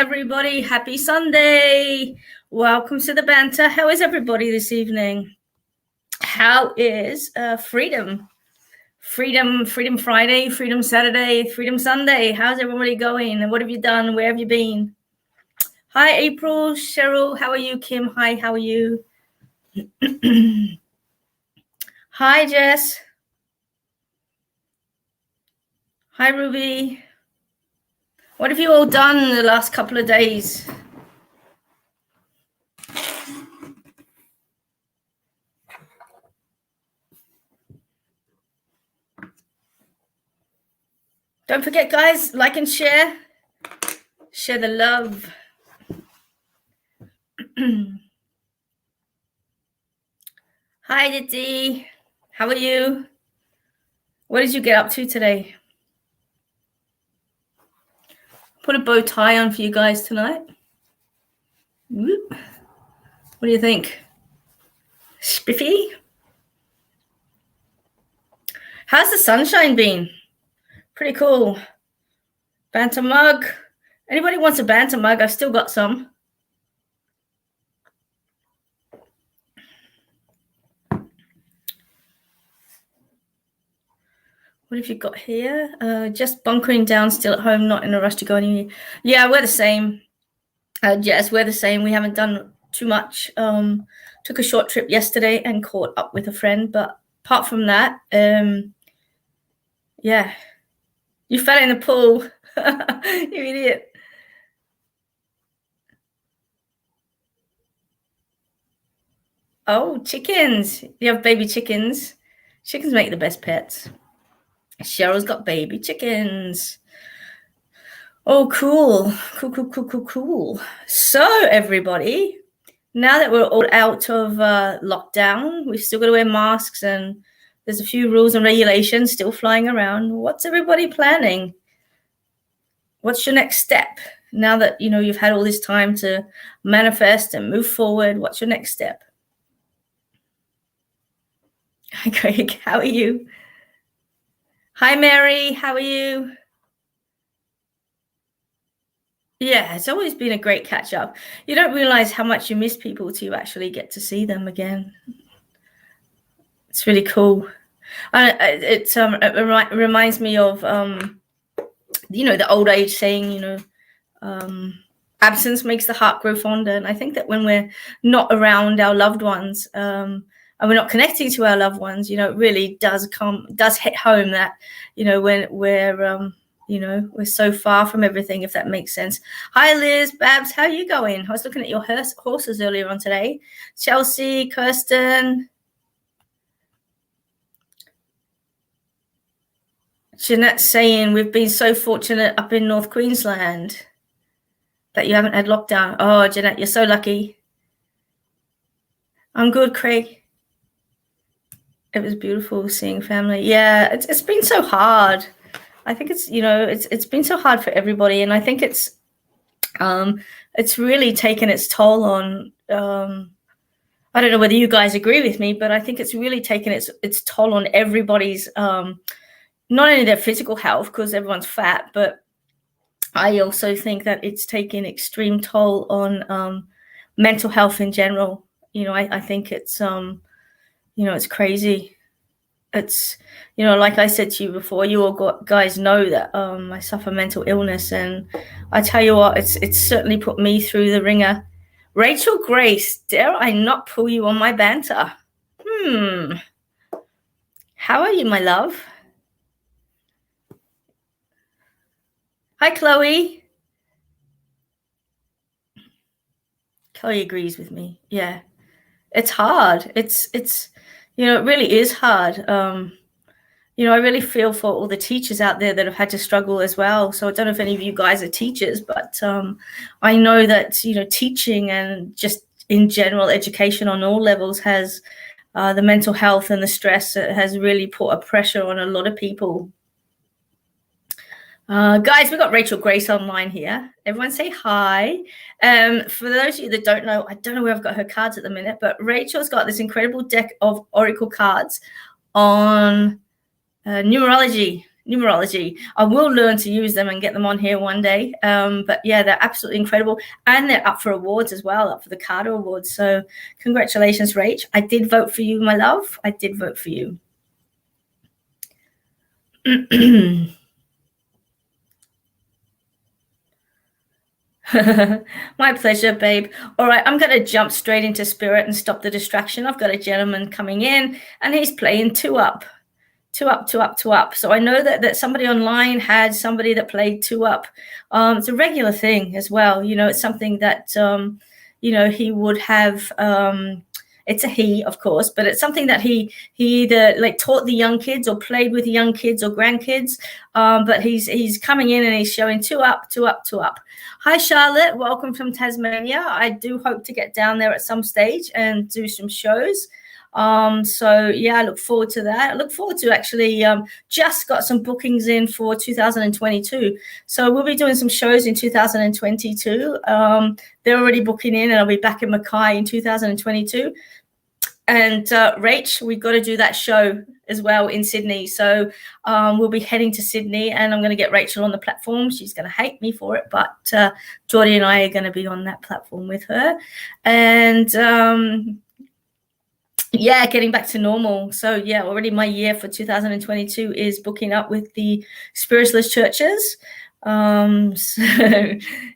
everybody. Happy Sunday. Welcome to the Banter. How is everybody this evening? How is freedom? Freedom Friday, Freedom Saturday, Freedom Sunday. How's everybody going? And what have you done? Where have you been? Hi, April, Cheryl. How are you? Kim, hi, how are you? Hi, Jess. Hi, Ruby. What have you all done in the last couple of days? Don't forget, guys, like and share. Share the love. Hi, Didi. How are you? What did you get up to today? Put a bow tie on for you guys tonight. Whoop. What do you think? Spiffy? How's the sunshine been? Pretty cool. Banter mug. Anybody wants a banter mug? I've still got some. What have you got here? Just bunkering down, still at home, not in a rush to go anywhere. Yeah, we're the same. Jess, we're the same. We haven't done too much. Took a short trip yesterday and caught up with a friend. But apart from that, yeah. You fell in the pool. You idiot. Oh, chickens. You have baby chickens. Chickens make the best pets. Cheryl's got baby chickens. Oh, cool. Cool. So, everybody, now that we're all out of lockdown, we've still got to wear masks and there's a few rules and regulations still flying around. What's everybody planning? What's your next step? Now that, you've had all this time to manifest and move forward, what's your next step? Hi, Craig. How are you? Hi, Mary. How are you? Yeah, it's always been a great catch up. You don't realize how much you miss people till you actually get to see them again. It's really cool. It reminds me of, the old age saying, absence makes the heart grow fonder. And I think that when we're not around our loved ones, and we're not connecting to our loved ones, it really does hit home that, when we're so far from everything, if that makes sense. Hi, Liz, Babs, how are you going? I was looking at your horses earlier on today. Chelsea, Kirsten. Jeanette's saying, we've been so fortunate up in North Queensland that you haven't had lockdown. Oh, Jeanette, you're so lucky. I'm good, Craig. It was beautiful seeing family. Yeah, it's been so hard. I think it's been so hard for everybody, and I think it's really taken its toll on. I don't know whether you guys agree with me, but I think it's really taken its toll on everybody's, not only their physical health, because everyone's fat, but I also think that it's taken extreme toll on mental health in general. I think it's it's crazy. It's, like I said to you before, you all guys know that I suffer mental illness, and I tell you what, it's certainly put me through the ringer. Rachel Grace, dare I not pull you on my banter? How are you, my love? Hi, Chloe. Chloe agrees with me. Yeah, it's hard. It's it really is hard. I really feel for all the teachers out there that have had to struggle as well. So I don't know if any of you guys are teachers, but I know that, teaching and just in general education on all levels has the mental health and the stress has really put a pressure on a lot of people. Guys, we've got Rachel Grace online here. Everyone say hi. For those of you that don't know, I don't know where I've got her cards at the minute, but Rachel's got this incredible deck of oracle cards on numerology. numerology. I will learn to use them and get them on here one day. But yeah, they're absolutely incredible. And they're up for awards as well, up for the Carter Awards. So congratulations, Rach. I did vote for you, my love. I did vote for you. My pleasure, babe. All right, I'm going to jump straight into spirit and stop the distraction. I've got a gentleman coming in, and he's playing two up. So I know that somebody online had somebody that played two up. It's a regular thing as well. It's something that, he would have. It's a he, of course, but it's something that he either like taught the young kids or played with the young kids or grandkids. But he's coming in and he's showing two up. Hi, Charlotte. Welcome from Tasmania. I do hope to get down there at some stage and do some shows. So yeah, I look forward to that. I look forward to actually just got some bookings in for 2022. So we'll be doing some shows in 2022. They're already booking in, and I'll be back in Mackay in 2022. And Rach, we've got to do that show as well in Sydney. So we'll be heading to Sydney, and I'm going to get Rachel on the platform. She's going to hate me for it, but Geordie and I are going to be on that platform with her. And yeah, getting back to normal. So yeah, already my year for 2022 is booking up with the spiritualist churches. So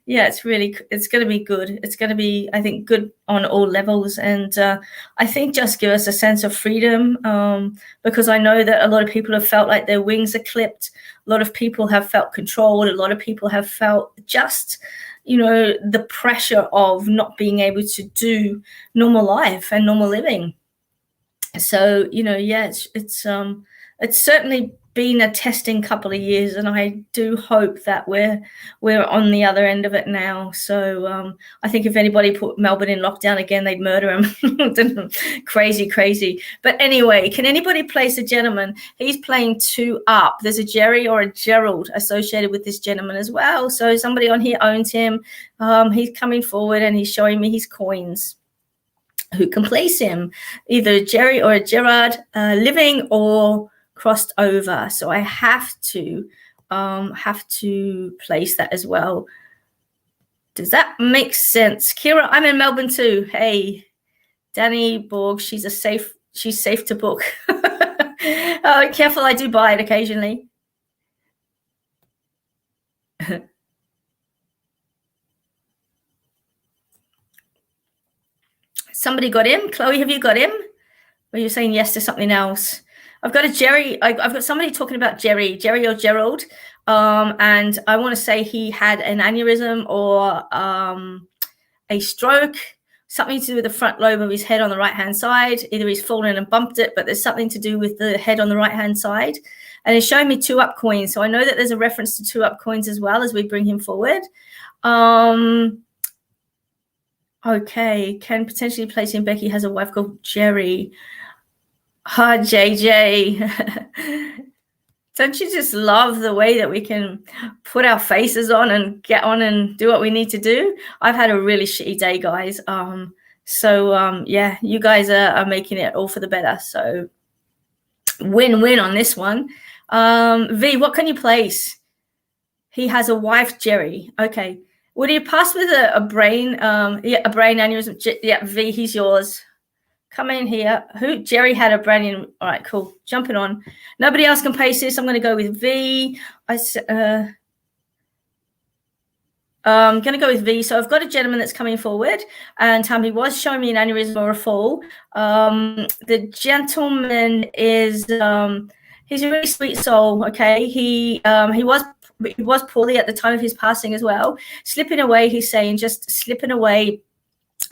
yeah, it's going to be good. It's going to be, I think, good on all levels. And I think just give us a sense of freedom, because I know that a lot of people have felt like their wings are clipped. A lot of people have felt controlled. A lot of people have felt just, the pressure of not being able to do normal life and normal living. So, yeah, it's certainly been a testing couple of years, and I do hope that we're on the other end of it now. So I think if anybody put Melbourne in lockdown again, they'd murder him. Crazy. But anyway, can anybody place a gentleman? He's playing two up. There's a Jerry or a Gerald associated with this gentleman as well. So somebody on here owns him. He's coming forward and he's showing me his coins. Who can place him? Either Jerry or Gerard, living or crossed over. So I have to place that as well. Does that make sense? Kira, I'm in Melbourne too. Hey, Danny Borg, she's safe to book. Oh, careful, I do buy it occasionally. Somebody got him. Chloe, have you got him? Or you're saying yes to something else? I've got a Jerry. I've got somebody talking about Jerry or Gerald. And I want to say he had an aneurysm or a stroke, something to do with the front lobe of his head on the right-hand side. Either he's fallen and bumped it, but there's something to do with the head on the right-hand side. And it's showing me two up coins. So I know that there's a reference to two up coins as well as we bring him forward. Okay, can potentially place in Becky has a wife called Jerry. Hi, JJ. Don't you just love the way that we can put our faces on and get on and do what we need to do? I've had a really shitty day, guys. Yeah, you guys are making it all for the better. So win-win on this one. V, what can you place? He has a wife, Jerry. Okay. Would he pass with a brain? A brain aneurysm. Yeah, V, he's yours. Come in here. Who? Jerry had a brain. All right, cool. Jumping on. Nobody else can place this. I'm going to go with V. I'm going to go with V. So I've got a gentleman that's coming forward, and he was showing me an aneurysm or a fall. The gentleman is he's a really sweet soul. Okay, he was poorly at the time of his passing as well. Slipping away, he's saying, just slipping away.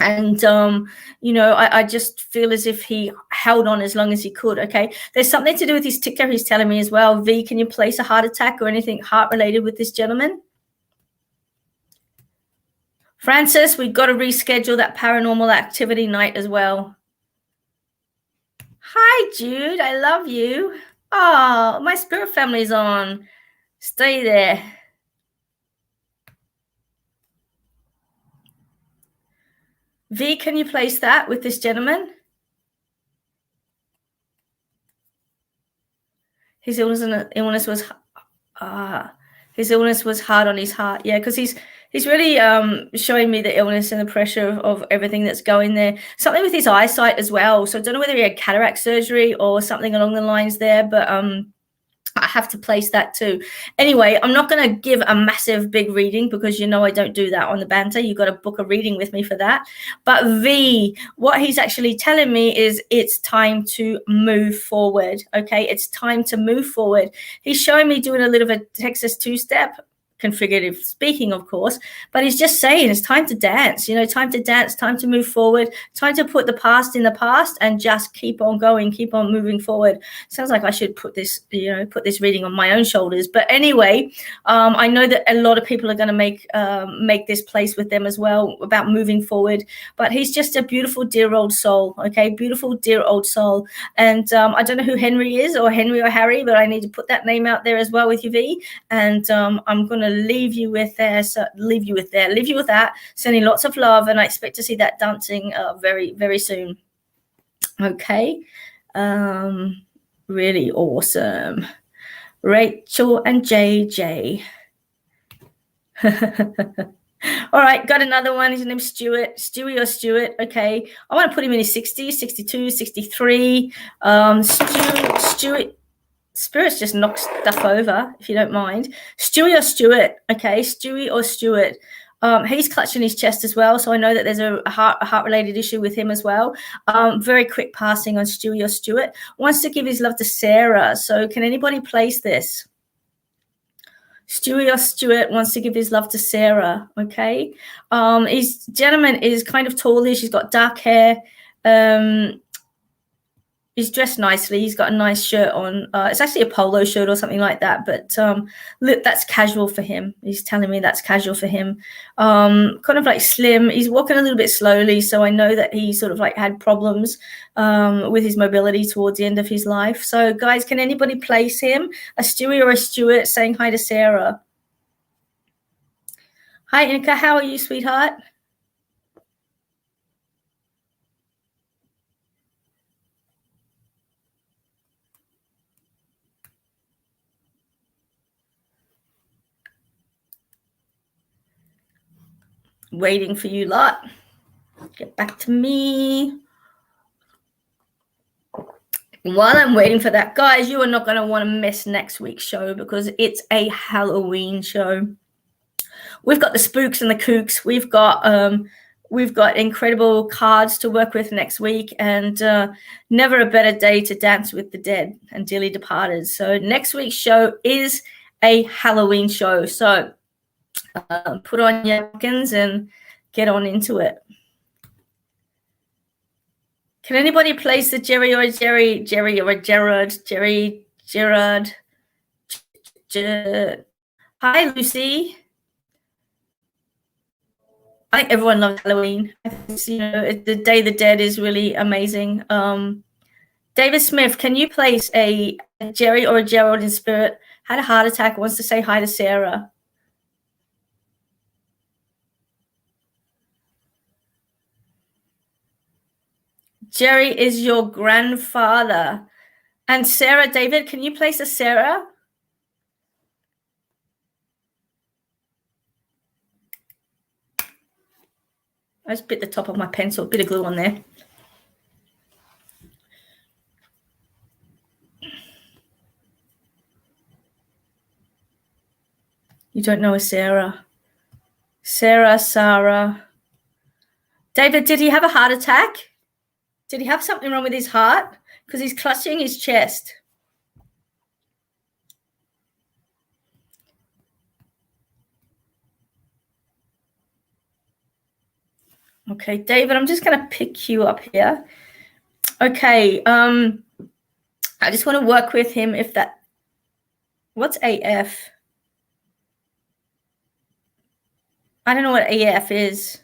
And, I just feel as if he held on as long as he could. Okay. There's something to do with his ticker. He's telling me as well. V, can you place a heart attack or anything heart related with this gentleman? Francis, we've got to reschedule that paranormal activity night as well. Hi, Jude. I love you. Oh, my spirit family's on. Stay there. V, can you place that with this gentleman? His illness was His illness was hard on his heart. Yeah, because he's really showing me the illness and the pressure of everything that's going there. Something with his eyesight as well. So I don't know whether he had cataract surgery or something along the lines there, but I have to place that too. Anyway, I'm not going to give a massive big reading because you know I don't do that on the banter. You've got to book a reading with me for that. But V, what he's actually telling me is it's time to move forward. Okay, it's time to move forward. He's showing me doing a little bit of Texas two-step, configurative speaking, of course, but he's just saying it's time to dance, time to dance, time to move forward, time to put the past in the past and just keep on going, keep on moving forward. Sounds like I should put this reading on my own shoulders. But anyway, I know that a lot of people are going to make this place with them as well about moving forward, but he's just a beautiful, dear old soul. Okay, beautiful, dear old soul. And I don't know who Henry is, or Henry or Harry, but I need to put that name out there as well with you, V. And I'm going to leave you with that, sending lots of love, and I expect to see that dancing very, very soon. Okay, really awesome. Rachel and JJ. All right, got another one. His name's Stuart. Stewie or Stuart. Okay, I want to put him in his 60s, 62, 63. Stuart. Spirits just knock stuff over, if you don't mind. Stewie or Stuart. Okay, Stewie or Stuart. He's clutching his chest as well, so I know that there's a heart-related issue with him as well. Very quick passing on Stewie or Stuart. Wants to give his love to Sarah. So can anybody place this? Stewie or Stuart wants to give his love to Sarah. Okay. His gentleman is kind of tallish. He's got dark hair. He's dressed nicely. He's got a nice shirt on. It's actually a polo shirt or something like that, but look, that's casual for him. He's telling me that's casual for him. Kind of like slim. He's walking a little bit slowly, so I know that he sort of like had problems with his mobility towards the end of his life. So, guys, can anybody place him? A Stewie or a Stuart saying hi to Sarah. Hi, Inka. How are you, sweetheart? Waiting for you lot. Get back to me. While I'm waiting for that, guys, you are not going to want to miss next week's show because it's a Halloween show. We've got the spooks and the kooks. We've got incredible cards to work with next week, and never a better day to dance with the dead and dearly departed. So next week's show is a Halloween show. So put on your napkins and get on into it. Can anybody place the Jerry or Gerard? Hi, Lucy. I think everyone loves Halloween. The Day of the Dead is really amazing. David Smith, can you place a Jerry or a Gerald in spirit? Had a heart attack, wants to say hi to Sarah. Jerry is your grandfather. And Sarah, David, can you place a Sarah? I just bit the top of my pencil, a bit of glue on there. You don't know a Sarah. Sarah. David, did he have a heart attack? Did he have something wrong with his heart? Because he's clutching his chest. Okay, David, I'm just going to pick you up here. Okay, I just want to work with him if that... What's AF? I don't know what AF is.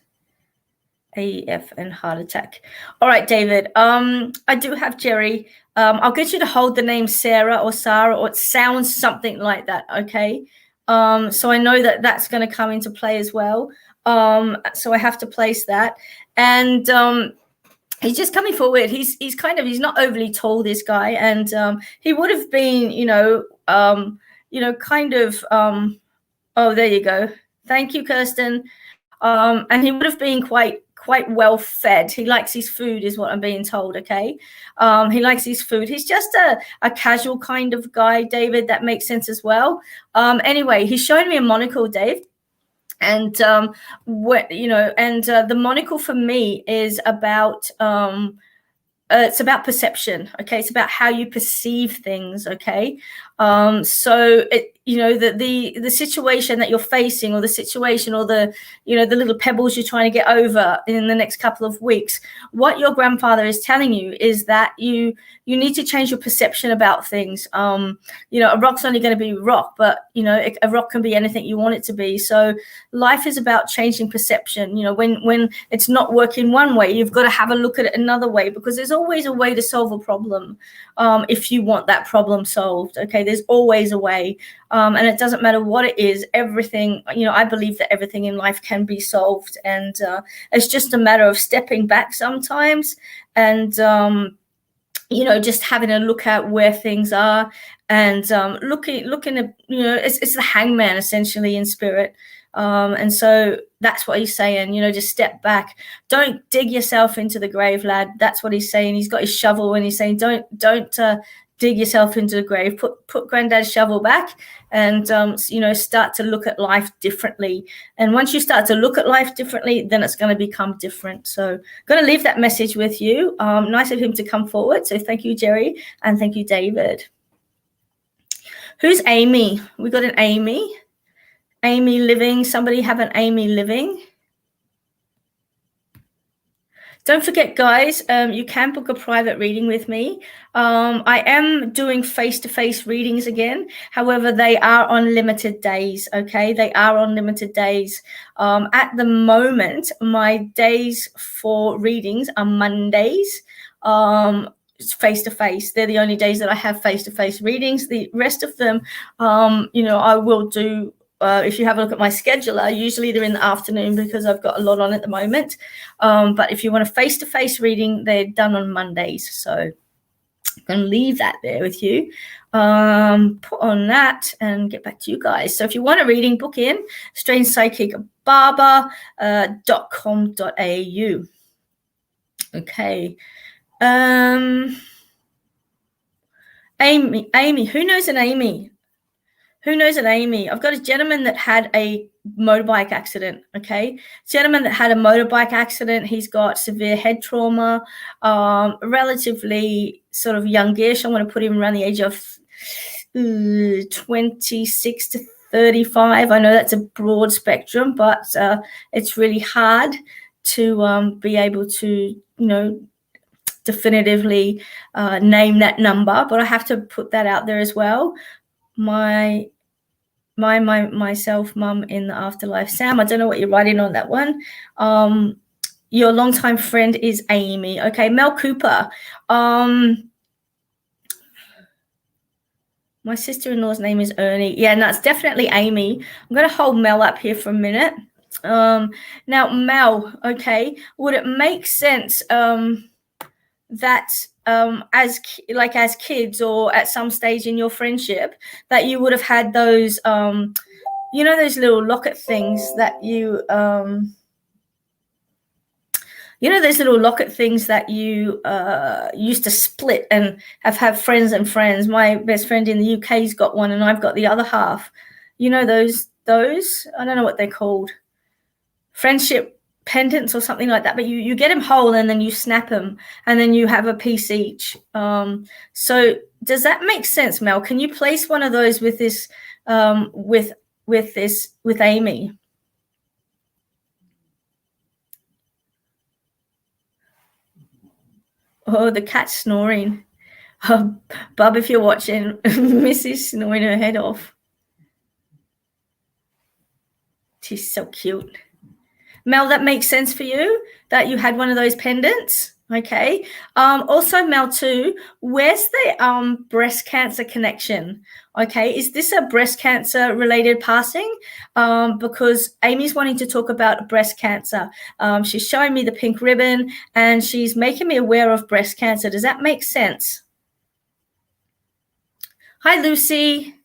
AF and heart attack. All right, David. I do have Jerry. I'll get you to hold the name Sarah, or it sounds something like that, okay? So I know that that's going to come into play as well. So I have to place that. And he's just coming forward. He's not overly tall, this guy. And he would have been, kind of, oh, there you go. Thank you, Kirsten. And he would have been quite well fed. He likes his food, is what I'm being told. Okay. He likes his food. He's just a casual kind of guy, David. That makes sense as well. Anyway, he's showing me a monocle, Dave. And the monocle for me is about it's about perception. Okay, it's about how you perceive things. Okay, so the situation that you're facing, or the situation, or the little pebbles you're trying to get over in the next couple of weeks, what your grandfather is telling you is that you need to change your perception about things. A rock's only going to be rock, but a rock can be anything you want it to be. So life is about changing perception. When it's not working one way, you've got to have a look at it another way, because there's always a way to solve a problem. If you want that problem solved, okay, there's always a way. And it doesn't matter what it is. Everything, I believe that everything in life can be solved, and it's just a matter of stepping back sometimes and just having a look at where things are, and looking at, it's the hangman essentially in spirit. And so that's what he's saying, just step back. Don't dig yourself into the grave, lad. That's what he's saying. He's got his shovel and he's saying, don't dig yourself into the grave. Put granddad's shovel back and, start to look at life differently. And once you start to look at life differently, then it's going to become different. So I'm going to leave that message with you. Nice of him to come forward. So thank you, Jerry. And thank you, David. Who's Amy? We got an Amy. Amy living. Somebody have an Amy living. Don't forget, guys, you can book a private reading with me. I am doing face-to-face readings again. However, they are on limited days, okay? They are on limited days. At the moment, my days for readings are Mondays. Face-to-face. They're the only days that I have face-to-face readings. The rest of them, I will do. If you have a look at my scheduler, usually they're in the afternoon because I've got a lot on at the moment. But if you want a face-to-face reading, they're done on Mondays. So I'm going to leave that there with you. Put on that and get back to you guys. So if you want a reading, book in strangepsychicbarber.com.au. Okay. Amy, who knows an Amy? Who knows an Amy? I've got a gentleman that had a motorbike accident, okay? Gentleman that had a motorbike accident. He's got severe head trauma, relatively sort of youngish. I want to put him around the age of 26 to 35. I know that's a broad spectrum, but it's really hard to be able to, definitively name that number, but I have to put that out there as well. Myself, mum in the afterlife. Sam, I don't know what you're writing on that one. Your longtime friend is Amy. Okay, Mel Cooper. My sister-in-law's name is Ernie. Yeah, no, it's definitely Amy. I'm going to hold Mel up here for a minute. Now, Mel, okay, would it make sense that as kids or at some stage in your friendship that you would have had those those little locket things that you those little locket things that you used to split and have friends and friends. My best friend in the UK's got one and I've got the other half. Those I don't know what they're called, friendship pendants or something like that, but you get them whole and then you snap them and then you have a piece each. So does that make sense, Mel? Can you place one of those with this with Amy? Oh, the cat's snoring. Bub, if you're watching, Missy's snoring her head off. She's so cute. Mel, that makes sense for you that you had one of those pendants. Okay. Also, Mel, too, where's the breast cancer connection? Okay. Is this a breast cancer related passing? Because Amy's wanting to talk about breast cancer. She's showing me the pink ribbon and she's making me aware of breast cancer. Does that make sense? Hi, Lucy.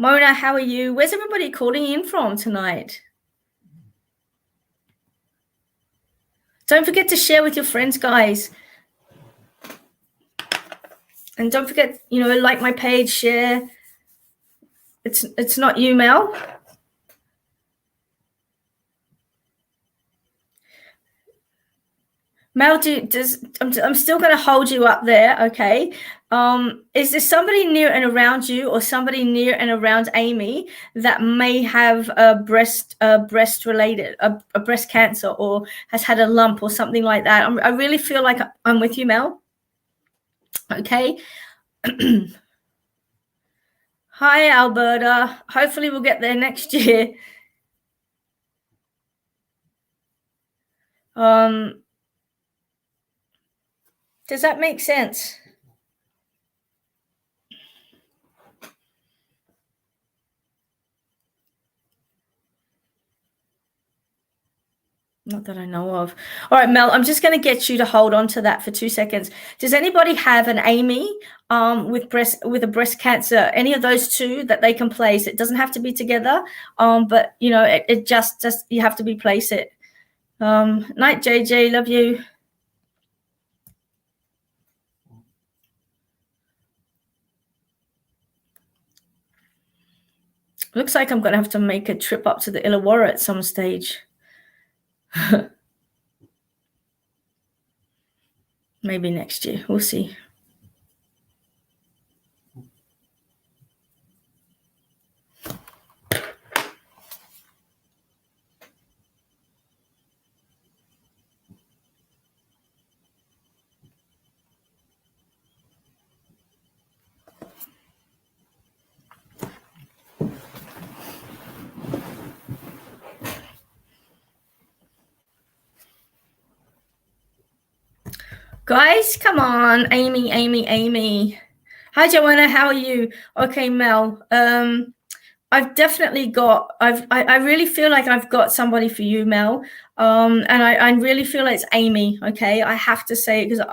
Mona, how are you? Where's everybody calling in from tonight? Don't forget to share with your friends, guys. And don't forget, like my page, share. It's not you, Mel. Mel, I'm still going to hold you up there, okay? Is there somebody near and around you, or somebody near and around Amy that may have a breast cancer, or has had a lump or something like that? I really feel like I'm with you, Mel. Okay. Hi, Alberta. Hopefully we'll get there next year. Does that make sense? Not that I know of. All right, Mel, I'm just going to get you to hold on to that for 2 seconds. Does anybody have an Amy with a breast cancer? Any of those two that they can place? It doesn't have to be together, but it just you have to be place it. Night, JJ, love you. Looks like I'm going to have to make a trip up to the Illawarra at some stage. Maybe next year. We'll see. Guys, come on. Amy. Hi, Joanna. How are you? Okay, Mel. I've definitely got, I really feel like I've got somebody for you, Mel. And I really feel like it's Amy, okay? I have to say it because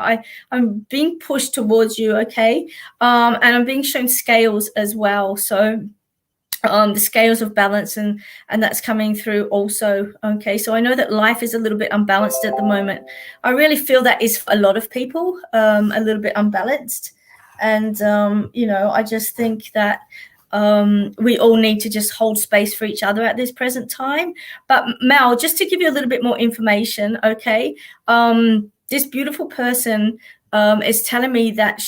I'm being pushed towards you, okay? And I'm being shown scales as well. So the scales of balance and that's coming through also, okay? So I know that life is a little bit unbalanced at the moment. I really feel that is for a lot of people, a little bit unbalanced. And, I just think that we all need to just hold space for each other at this present time. But Mel, just to give you a little bit more information, okay? This beautiful person is telling me that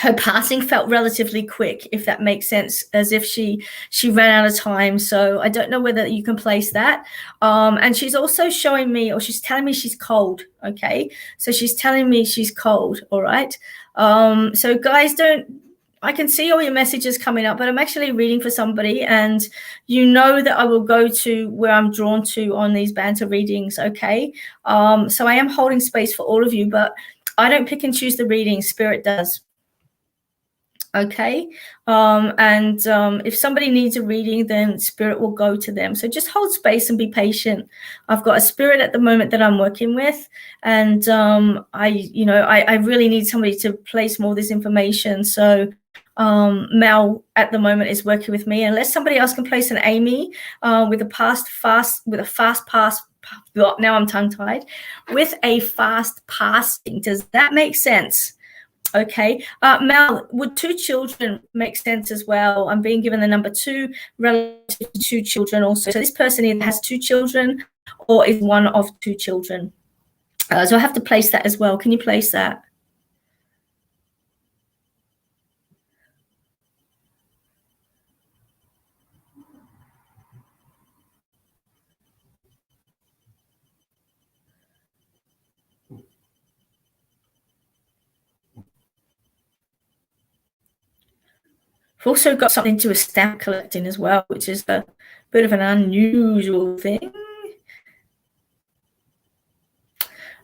her passing felt relatively quick, if that makes sense, as if she ran out of time. So I don't know whether you can place that. And she's also showing me, or she's telling me she's cold, okay? So she's telling me she's cold, all right? So guys, I can see all your messages coming up, but I'm actually reading for somebody, and that I will go to where I'm drawn to on these banter readings, okay? So I am holding space for all of you, but I don't pick and choose the readings. Spirit does. Okay. If somebody needs a reading, then Spirit will go to them. So just hold space and be patient. I've got a spirit at the moment that I'm working with, and I really need somebody to place more of this information. So Mel at the moment is working with me. Unless somebody else can place an Amy with a fast pass. Now I'm tongue-tied. With a fast passing. Does that make sense? Okay. Mel, would 2 children make sense as well? I'm being given the number 2 relative to 2 children also. So this person either has 2 children or is one of 2 children. So I have to place that as well. Can you place that? I've also got something to do with stamp collecting as well, which is a bit of an unusual thing.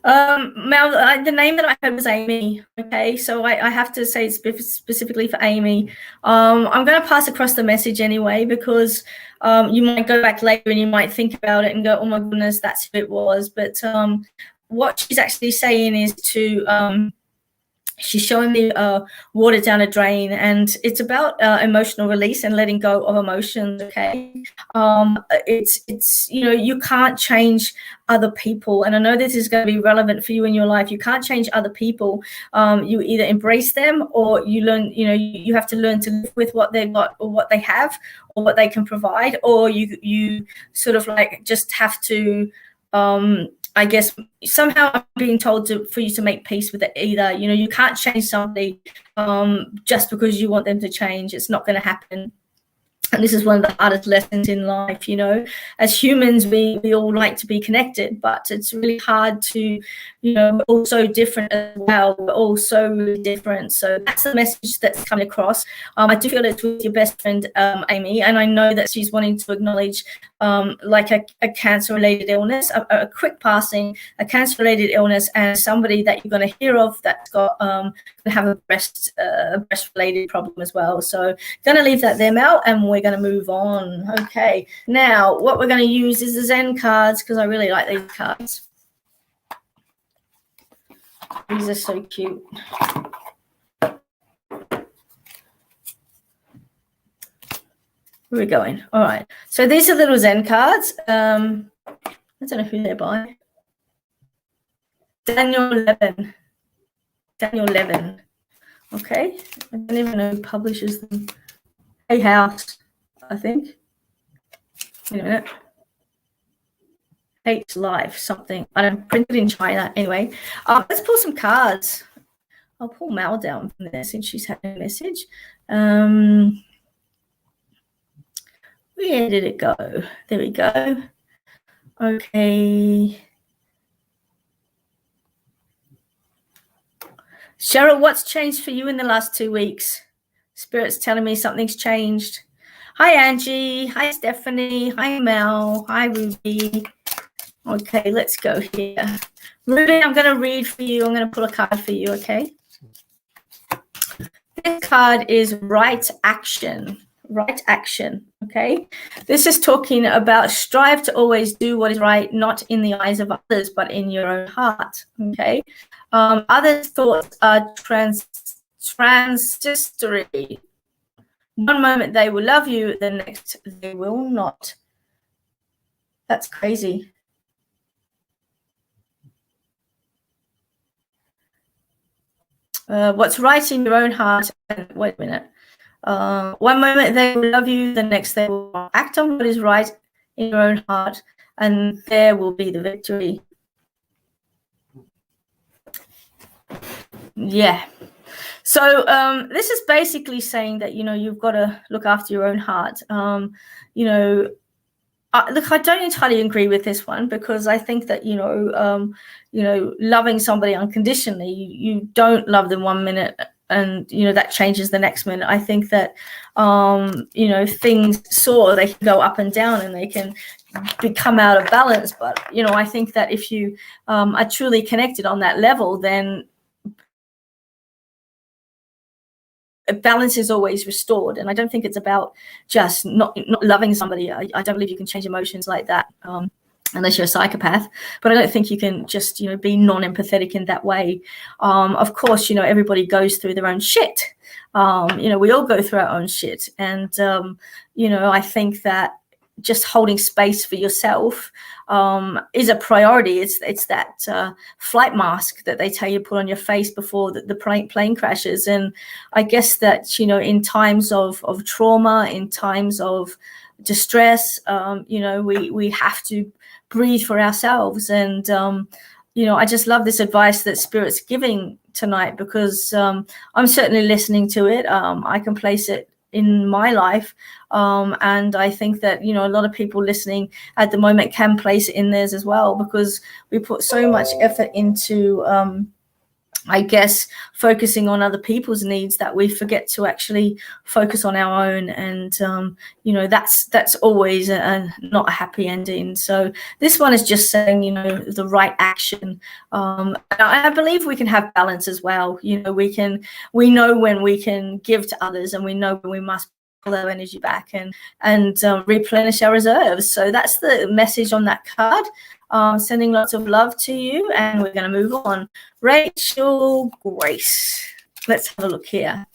Mel, the name that I had was Amy. Okay, so I have to say specifically for Amy. I'm going to pass across the message anyway, because you might go back later and you might think about it and go, oh my goodness, that's who it was. But what she's actually saying is to she's showing me water down a drain, and it's about emotional release and letting go of emotions. Okay, it's you can't change other people, and I know this is going to be relevant for you in your life. You can't change other people. You either embrace them, or you learn. You have to learn to live with what they've got, or what they have, or what they can provide, or you sort of like just have to. I guess somehow I'm being told for you to make peace with it either. You can't change somebody just because you want them to change. It's not going to happen. And this is one of the hardest lessons in life. As humans, we all like to be connected, but it's really hard to, we're all so different as well. We're all so really different. So that's the message that's coming across. I do feel it's with your best friend, Amy, and I know that she's wanting to acknowledge like a cancer-related illness, a quick passing, a cancer-related illness, and somebody that you're going to hear of that's got have a breast-related problem as well. So going to leave that there, Mel, and we're going to move on. Okay, now what we're going to use is the Zen cards, because I really like these cards. These are so cute. Where are we going? All right, so these are little Zen cards. I don't know who they're by. Daniel Levin. Okay, I don't even know who publishes them. Hay House, I think. Wait a minute. Hates Life, something. I don't print it in China. Anyway, let's pull some cards. I'll pull Mal down from there since she's had a message. Where did it go? There we go. Okay. Cheryl, what's changed for you in the last 2 weeks? Spirit's telling me something's changed. Hi, Angie. Hi, Stephanie. Hi, Mel. Hi, Ruby. Okay, let's go here. Ruby, I'm going to read for you. I'm going to pull a card for you, okay? This card is right action. Right action, okay? This is talking about strive to always do what is right, not in the eyes of others, but in your own heart, okay? Others' thoughts are transitory. One moment they will love you, the next they will not. That's crazy. What's right in your own heart? Wait a minute. One moment they will love you, the next they will not. Act on what is right in your own heart, and there will be the victory. Yeah. So this is basically saying that, you've got to look after your own heart. Look, I don't entirely agree with this one, because I think that, loving somebody unconditionally, you don't love them 1 minute and, that changes the next minute. I think that, things they can go up and down and they can become out of balance. But, I think that if you are truly connected on that level, then balance is always restored. And I don't think it's about just not loving somebody. I don't believe you can change emotions like that unless you're a psychopath. But I don't think you can just be non-empathetic in that way. Of course, everybody goes through their own shit. We all go through our own shit. And I think that just holding space for yourself is a priority. It's that flight mask that they tell you to put on your face before the plane crashes. And I guess that, in times of trauma, in times of distress, we have to breathe for ourselves. And, I just love this advice that Spirit's giving tonight, because I'm certainly listening to it. I can place it in my life, and I think that a lot of people listening at the moment can place it in theirs as well, because we put so much effort into I guess focusing on other people's needs that we forget to actually focus on our own. And that's always not a happy ending. So this one is just saying the right action. I believe we can have balance as well. We know when we can give to others, and we know when we must pull our energy back and replenish our reserves. So that's the message on that card. Sending lots of love to you, and we're going to move on. Rachel Grace. Let's have a look here.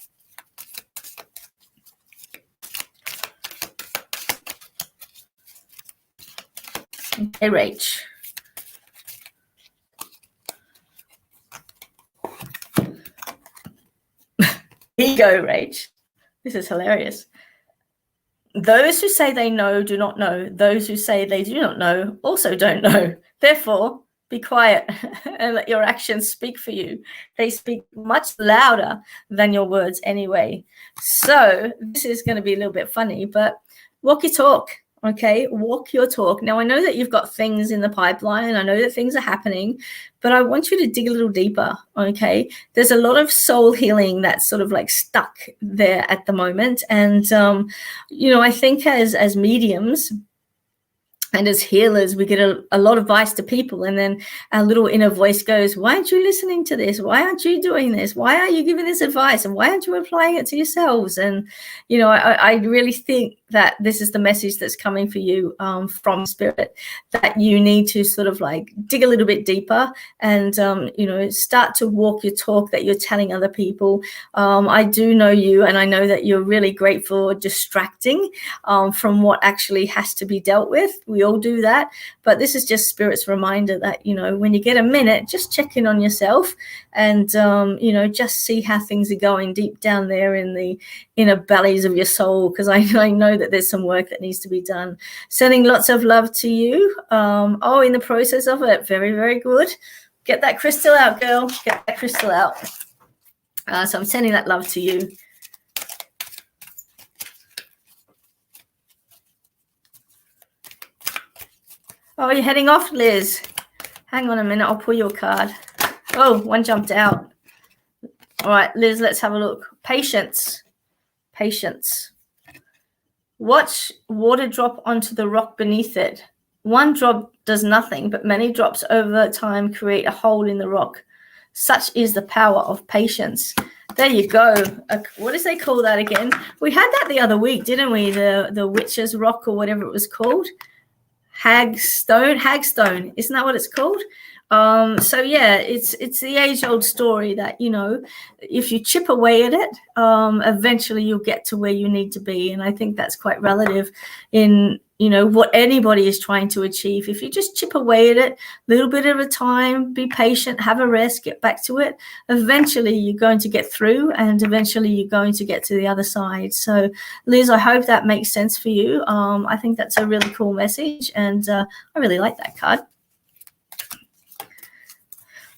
Okay, Rach. Here you go, Rach. This is hilarious. Those who say they know do not know. Those who say they do not know also don't know. Therefore, be quiet and let your actions speak for you. They speak much louder than your words anyway. So this is going to be a little bit funny, but walk your talk. Okay, walk your talk. Now, I know that you've got things in the pipeline. I know that things are happening, but I want you to dig a little deeper, okay? There's a lot of soul healing that's sort of like stuck there at the moment. And, I think as mediums, and as healers, we get a lot of advice to people, and then our little inner voice goes, why aren't you listening to this? Why aren't you doing this? Why are you giving this advice? And why aren't you applying it to yourselves? And, I really think that this is the message that's coming for you from Spirit, that you need to sort of like dig a little bit deeper and, start to walk your talk that you're telling other people. I do know you, and I know that you're really great for distracting from what actually has to be dealt with. We all do that, but this is just Spirit's reminder that, when you get a minute, just check in on yourself and, just see how things are going deep down there in the inner bellies of your soul, because I know that there's some work that needs to be done. Sending lots of love to you. In the process of it. Very, very good. Get that crystal out, girl. Get that crystal out. So I'm sending that love to you. Oh, you're heading off, Liz. Hang on a minute. I'll pull your card. Oh, one jumped out. All right, Liz, let's have a look. Patience. Patience. Watch water drop onto the rock beneath it. One drop does nothing, but many drops over time create a hole in the rock. Such is the power of patience. There you go. What does they call that again? We had that the other week, didn't we? The witch's rock or whatever it was called. Hagstone. Isn't that what it's called? So yeah, it's the age-old story that, if you chip away at it, eventually you'll get to where you need to be. And I think that's quite relative in, what anybody is trying to achieve. If you just chip away at it, a little bit at a time, be patient, have a rest, get back to it, eventually you're going to get through, and eventually you're going to get to the other side. So Liz, I hope that makes sense for you. I think that's a really cool message, and I really like that card.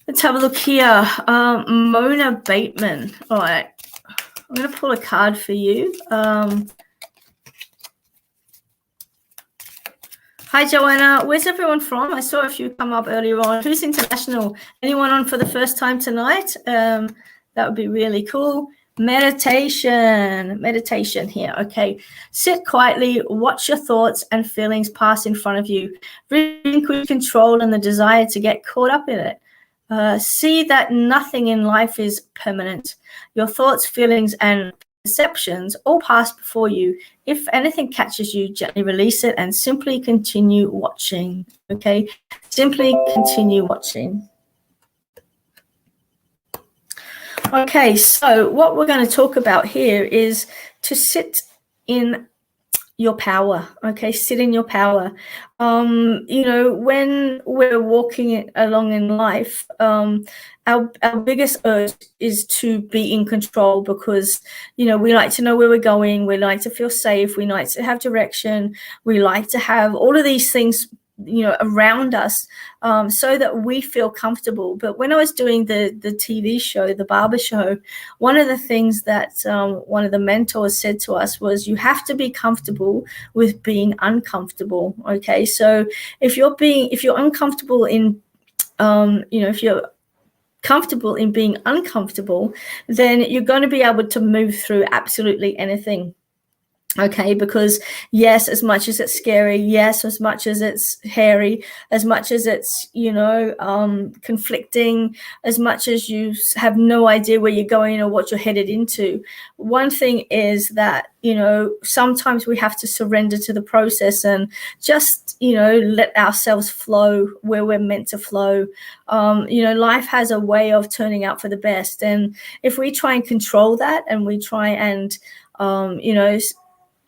Let's have a look here. Mona Bateman. All right. I'm going to pull a card for you. Hi, Joanna. Where's everyone from? I saw a few come up earlier on. Who's international? Anyone on for the first time tonight? That would be really cool. Meditation here. Okay. Sit quietly, watch your thoughts and feelings pass in front of you. Relinquish control and the desire to get caught up in it. See that nothing in life is permanent. Your thoughts, feelings, and perceptions all pass before you. If anything catches you, gently release it and simply continue watching. Okay? Simply continue watching. Okay, so what we're going to talk about here is to sit in your power. Okay, sit in your power. When we're walking along in life, our biggest urge is to be in control, because we like to know where we're going, we like to feel safe, we like to have direction, we like to have all of these things around us, so that we feel comfortable. But when I was doing the TV show, the barber show, one of the things that one of the mentors said to us was, you have to be comfortable with being uncomfortable. Okay, so if you're uncomfortable in if you're comfortable in being uncomfortable, then you're going to be able to move through absolutely anything. Okay, because yes, as much as it's scary, yes, as much as it's hairy, as much as it's, conflicting, as much as you have no idea where you're going or what you're headed into, one thing is that, sometimes we have to surrender to the process and just, let ourselves flow where we're meant to flow. Life has a way of turning out for the best. And if we try and control that, and we try and,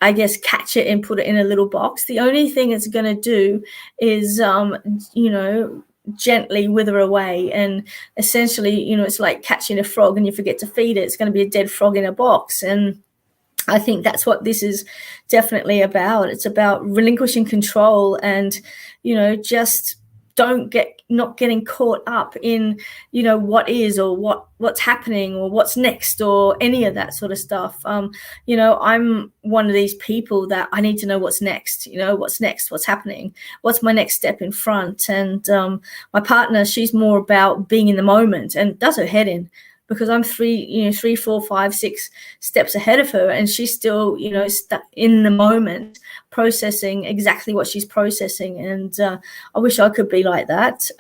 I guess, catch it and put it in a little box, the only thing it's going to do is, gently wither away. And essentially, it's like catching a frog and you forget to feed it. It's going to be a dead frog in a box. And I think that's what this is definitely about. It's about relinquishing control and, just not getting caught up in, what is, or what's happening, or what's next, or any of that sort of stuff. I'm one of these people that I need to know what's next, what's happening, what's my next step in front. And my partner, she's more about being in the moment and does her head in, because I'm 3, 4, 5, 6 steps ahead of her, and she's still, stuck in the moment, processing exactly what she's processing. And I wish I could be like that,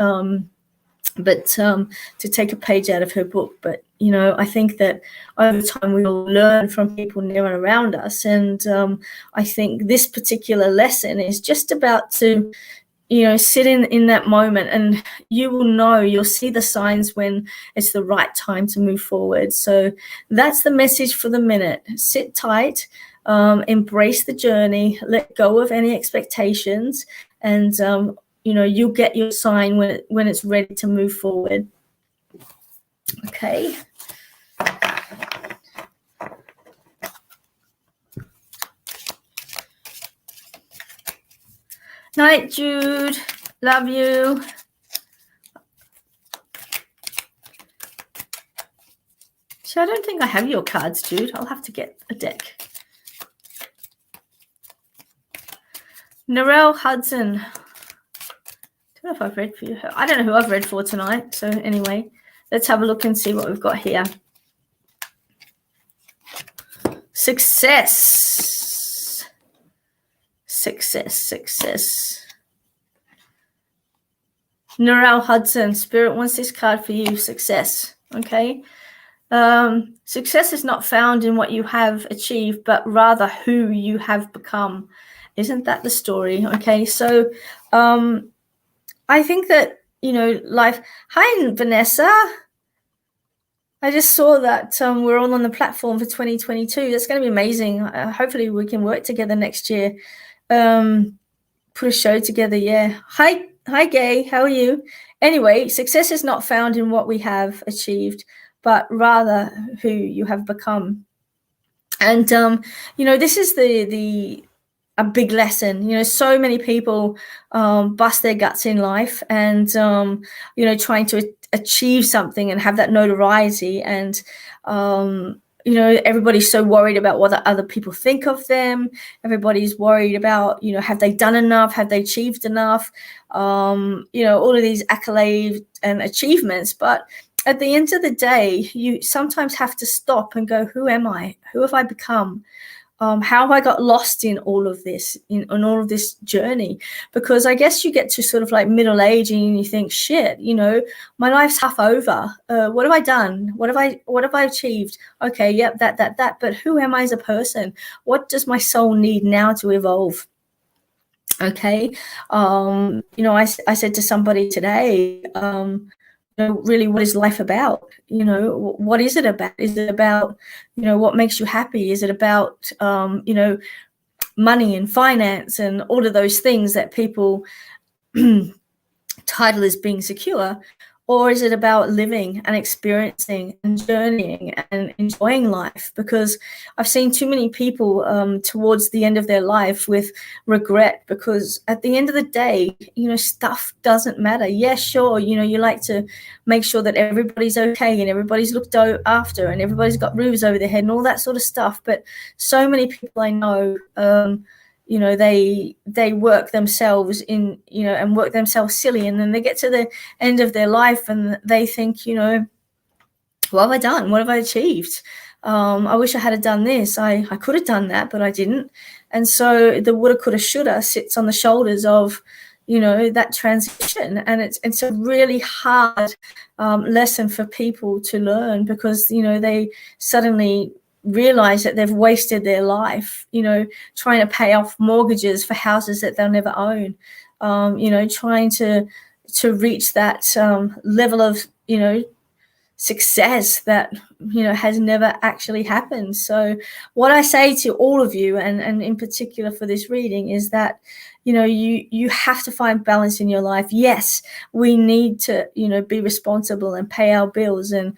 but to take a page out of her book. But, I think that over time we all learn from people near and around us. And I think this particular lesson is just about to, sit in that moment, and you'll see the signs when it's the right time to move forward. So that's the message for the minute. Sit tight, embrace the journey, let go of any expectations, and, you'll get your sign when it's ready to move forward. Okay. Night, Jude. Love you. So I don't think I have your cards, Jude. I'll have to get a deck. Narelle Hudson. I don't know if I've read for you. I don't know who I've read for tonight. So anyway, let's have a look and see what we've got here. Success. Success. Narelle Hudson, Spirit wants this card for you. Success. Okay. Success is not found in what you have achieved, but rather who you have become. Isn't that the story? Okay. So I think that, life. Hi, Vanessa. I just saw that we're all on the platform for 2022. That's going to be amazing. Hopefully we can work together next year. Put a show together. Yeah. Hi, Gay. How are you? Anyway, success is not found in what we have achieved, but rather who you have become. And, this is a big lesson. So many people bust their guts in life and, trying to achieve something and have that notoriety. And, everybody's so worried about what the other people think of them. Everybody's worried about, have they done enough? Have they achieved enough? All of these accolades and achievements. But at the end of the day, you sometimes have to stop and go, who am I? Who have I become? How have I got lost in all of this, in all of this journey? Because I guess you get to sort of like middle age and you think, shit, my life's half over. What have I done? What have I achieved? Okay, yep, that. But who am I as a person? What does my soul need now to evolve? Okay. I said to somebody today, really, what is life about? What is it about? Is it about, what makes you happy? Is it about, money and finance and all of those things that people title as being secure? Or is it about living and experiencing and journeying and enjoying life? Because I've seen too many people towards the end of their life with regret, because at the end of the day, stuff doesn't matter. Yeah, sure, you like to make sure that everybody's okay and everybody's looked after and everybody's got roofs over their head and all that sort of stuff. But so many people I know, they work themselves in, and work themselves silly. And then they get to the end of their life and they think, what have I done? What have I achieved? I wish I had done this. I could have done that, but I didn't. And so the woulda, coulda, shoulda sits on the shoulders of, that transition. And it's a really hard lesson for people to learn, because, they suddenly realize that they've wasted their life, trying to pay off mortgages for houses that they'll never own, trying to reach that level of, success that, has never actually happened. So what I say to all of you, and in particular for this reading, is that, you have to find balance in your life. Yes, we need to, be responsible and pay our bills and,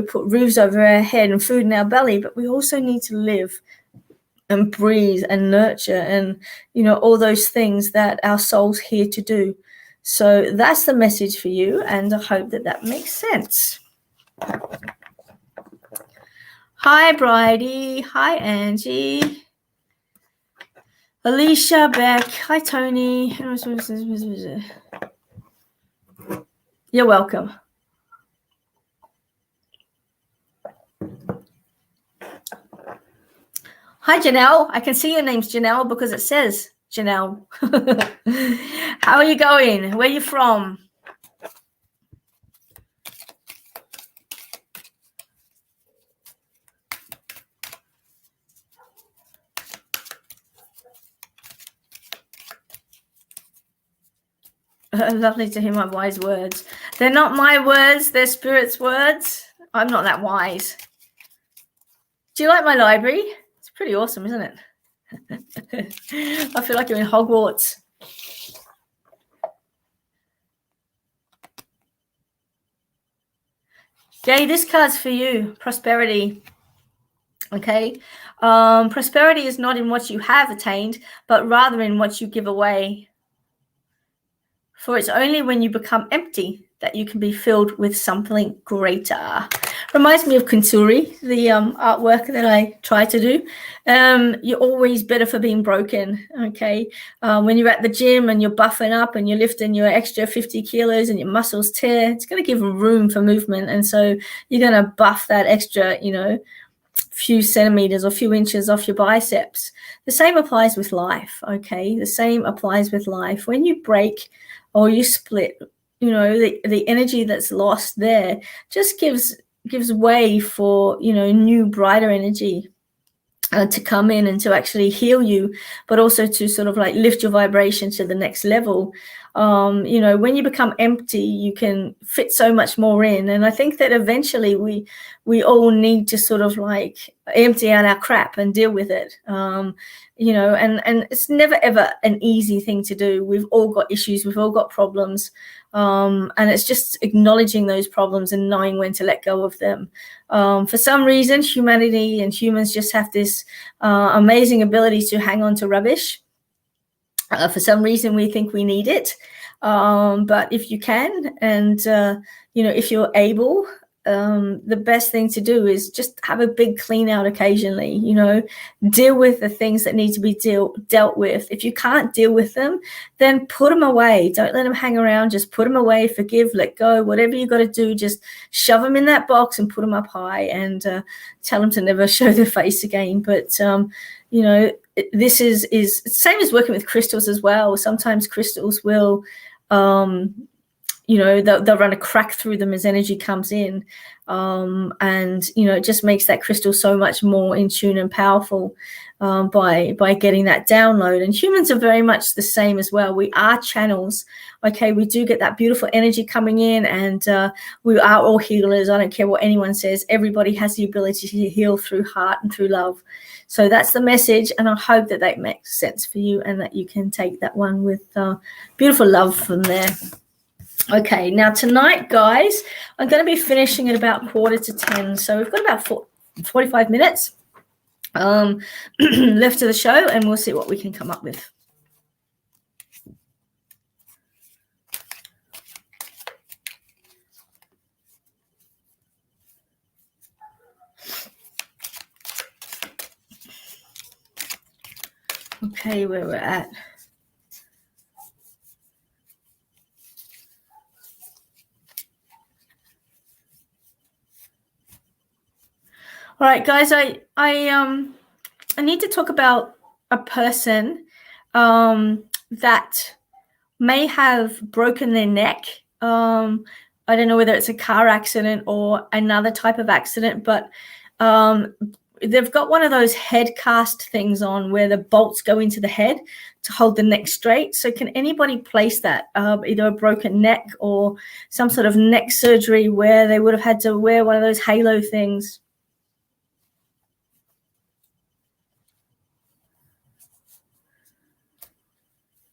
put roofs over our head and food in our belly, but we also need to live and breathe and nurture and, all those things that our soul's here to do. So that's the message for you, and I hope that makes sense. Hi, Bridie. Hi, Angie. Alicia, Beck. Hi, Tony. You're welcome. Hi, Janelle. I can see your name's Janelle because it says Janelle. How are you going? Where are you from? Lovely to hear my wise words. They're not my words, they're Spirit's words. I'm not that wise. Do you like my library? It's pretty awesome, isn't it? I feel like you're in Hogwarts. Jay, this card's for you. Prosperity. Okay. Prosperity is not in what you have attained, but rather in what you give away. For it's only when you become empty that you can be filled with something greater. Reminds me of Kinturi, the artwork that I try to do. You're always better for being broken, okay? When you're at the gym and you're buffing up and you're lifting your extra 50 kilos and your muscles tear, it's going to give room for movement. And so you're going to buff that extra, few centimeters or few inches off your biceps. The same applies with life, okay? The same applies with life. When you break or you split, the energy that's lost there just gives way for, new, brighter energy to come in and to actually heal you, but also to sort of like lift your vibration to the next level. When you become empty, you can fit so much more in. And I think that eventually we all need to sort of like empty out our crap and deal with it. And it's never, ever an easy thing to do. We've all got issues. We've all got problems. And it's just acknowledging those problems and knowing when to let go of them. For some reason, humanity and humans just have this amazing ability to hang on to rubbish. For some reason, we think we need it. But if you can, and, if you're able, the best thing to do is just have a big clean out occasionally, deal with the things that need to be dealt with. If you can't deal with them, then put them away. Don't let them hang around. Just put them away, forgive, let go, whatever you got to do, just shove them in that box and put them up high and tell them to never show their face again. But, this is same as working with crystals as well. Sometimes crystals will, they'll run a crack through them as energy comes in. And, it just makes that crystal so much more in tune and powerful by getting that download. And humans are very much the same as well. We are channels. Okay, we do get that beautiful energy coming in, and we are all healers. I don't care what anyone says. Everybody has the ability to heal through heart and through love. So that's the message, and I hope that makes sense for you and that you can take that one with beautiful love from there. Okay, now tonight, guys, I'm going to be finishing at about 9:45. So we've got about 45 minutes left of the show, and we'll see what we can come up with. Okay, where we're at. All right, guys, I need to talk about a person that may have broken their neck. I don't know whether it's a car accident or another type of accident, but they've got one of those head cast things on where the bolts go into the head to hold the neck straight. So can anybody place that, either a broken neck or some sort of neck surgery where they would have had to wear one of those halo things?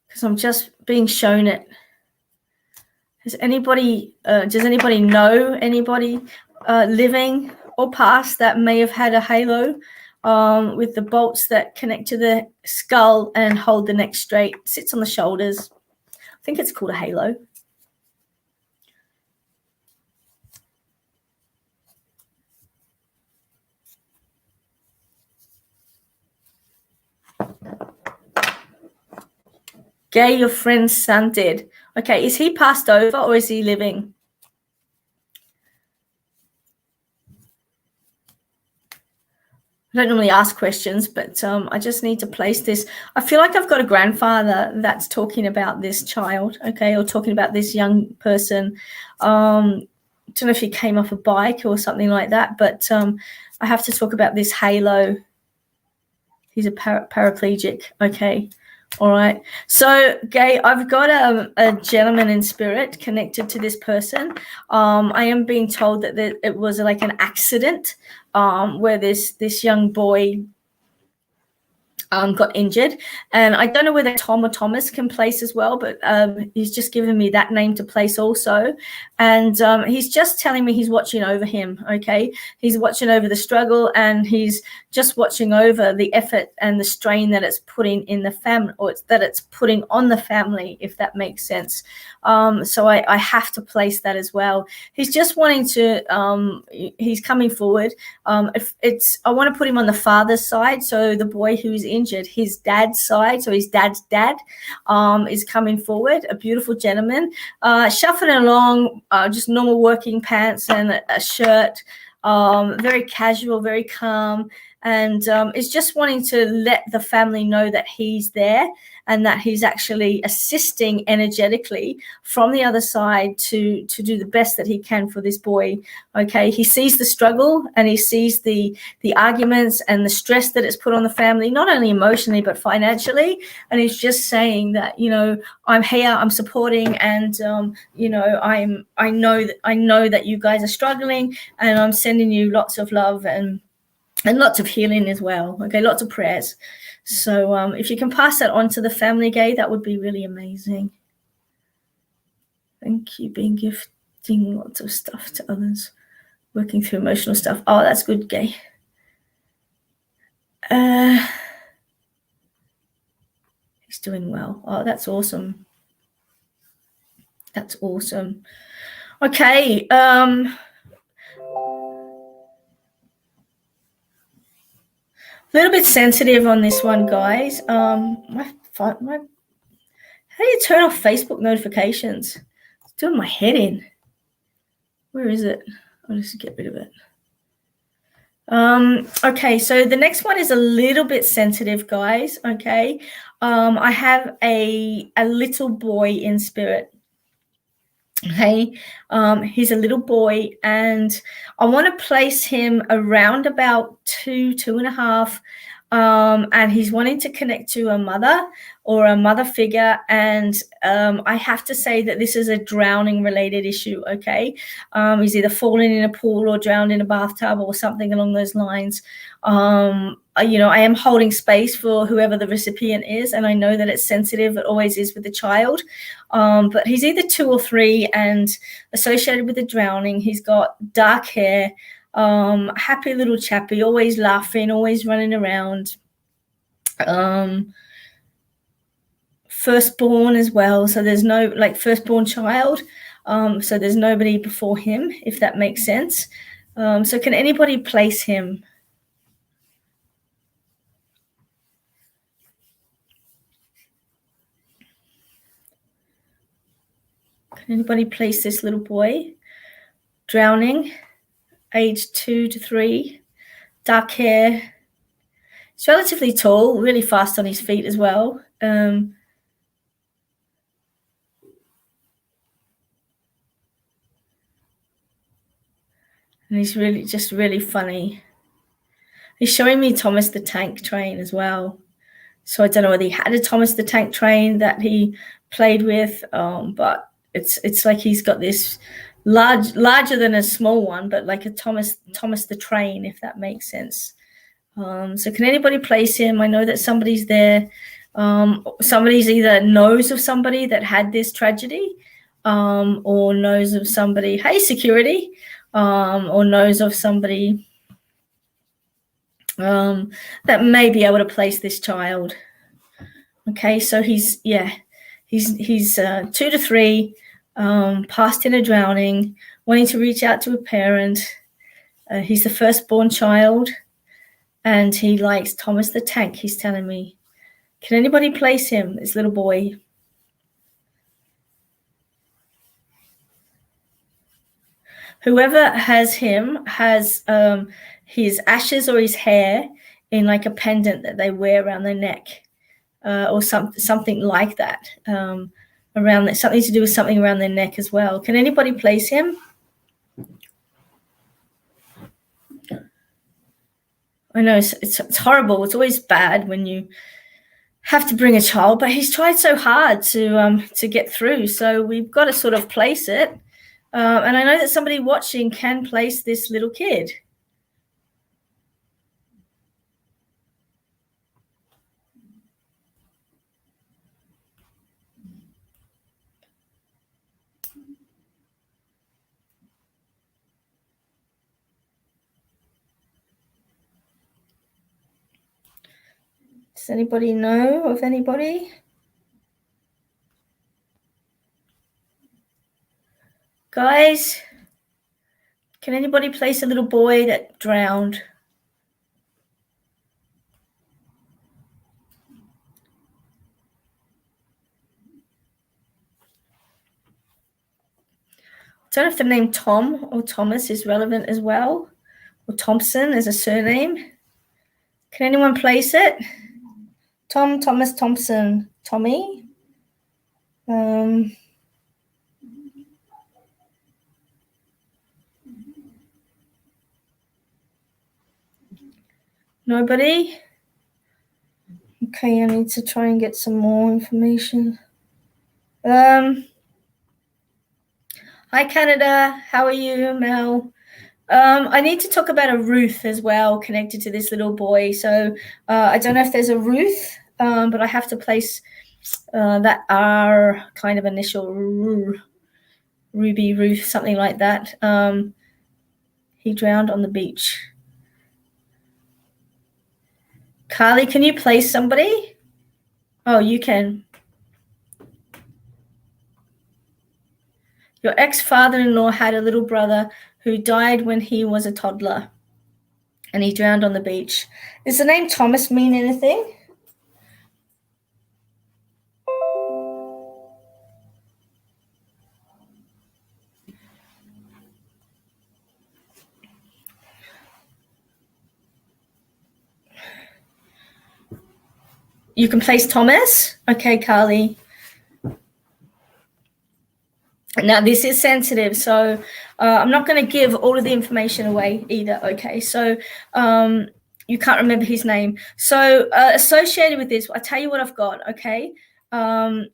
Because I'm just being shown it. Does anybody know anybody living or past that may have had a halo with the bolts that connect to the skull and hold the neck straight? Sits on the shoulders. I think it's called a halo. Gay, your friend's son did. Okay, is he passed over or is he living? I don't normally ask questions, but I just need to place this. I feel like I've got a grandfather that's talking about this child, okay, or talking about this young person. I don't know if he came off a bike or something like that, but I have to talk about this halo. He's a paraplegic, okay. All right. So, Gay, I've got a gentleman in spirit connected to this person. I am being told that it was like an accident where this young boy got injured, and I don't know whether Tom or Thomas can place as well, but he's just given me that name to place also, and he's just telling me he's watching over him. Okay, he's watching over the struggle, and he's just watching over the effort and the strain that it's putting in the family, or that it's putting on the family, if that makes sense. So I have to place that as well. He's just wanting to. He's coming forward. If it's, I want to put him on the father's side, so the boy who's injured, his dad's side, so his dad's dad is coming forward, a beautiful gentleman, shuffling along, just normal working pants and a shirt, very casual, very calm, and is just wanting to let the family know that he's there and that he's actually assisting energetically from the other side to do the best that he can for this boy. Okay, he sees the struggle and he sees the arguments and the stress that it's put on the family, not only emotionally but financially, and he's just saying that, you know, I'm here, I'm supporting, and you know, I know that you guys are struggling, and I'm sending you lots of love and lots of healing as well. Okay, lots of prayers. So if you can pass that on to the family, Gay, that would be really amazing. Thank you. Being gifting lots of stuff to others, working through emotional stuff. Oh, that's good, Gay. He's doing well. Oh, that's awesome. That's awesome. Okay. A little bit sensitive on this one, guys. How do you turn off Facebook notifications? It's doing my head in. Where is it? I'll just get rid of it. Okay, so the next one is a little bit sensitive, guys. Okay, I have a little boy in spirit. Okay, he's a little boy, and I want to place him around about 2.5, and he's wanting to connect to a mother or a mother figure, and I have to say that this is a drowning related issue. Okay, he's either fallen in a pool or drowned in a bathtub or something along those lines. You know, I am holding space for whoever the recipient is, and I know that it's sensitive, it always is with the child, but he's either 2 or 3 and associated with the drowning. He's got dark hair, happy little chappy, always laughing, always running around, firstborn as well, so there's no, like, firstborn child, so there's nobody before him, if that makes sense. So can anybody place him? Can anybody place this little boy? Drowning, age 2 to 3. dark hair. He's relatively tall, really fast on his feet as well. And he's really funny. He's showing me Thomas the Tank Train as well. So I don't know whether he had a Thomas the Tank Train that he played with, but it's like he's got this larger than a small one, but like a Thomas the Train, if that makes sense. So can anybody place him? I know that somebody's there. Somebody's either knows of somebody that had this tragedy, or knows of somebody, hey, security, or knows of somebody that may be able to place this child. Okay, so he's 2 to 3, passed in a drowning, wanting to reach out to a parent. He's the firstborn child, and he likes Thomas the Tank, he's telling me. Can anybody place him, this little boy? Whoever has him has his ashes or his hair in like a pendant that they wear around their neck, or something like that, around that, something to do with something around their neck as well. Can anybody place him? I know it's horrible. It's always bad when you have to bring a child, but he's tried so hard to get through. So we've got to sort of place it. And I know that somebody watching can place this little kid. Does anybody know of anybody? Guys, can anybody place a little boy that drowned? I don't know if the name Tom or Thomas is relevant as well, or Thompson as a surname. Can anyone place it? Tom, Thomas, Thompson, Tommy? Nobody? Okay, I need to try and get some more information. Hi, Canada. How are you, Mel? I need to talk about a Ruth as well, connected to this little boy. So I don't know if there's a Ruth, but I have to place that R kind of initial, Ruby, Ruth, something like that. He drowned on the beach. Carly, can you place somebody? Oh, you can. Your ex-father-in-law had a little brother who died when he was a toddler, and he drowned on the beach. Does the name Thomas mean anything? You can place Thomas? Okay, Carly. Now, this is sensitive, so I'm not going to give all of the information away either, okay? So you can't remember his name. So associated with this, I'll tell you what I've got, okay? I've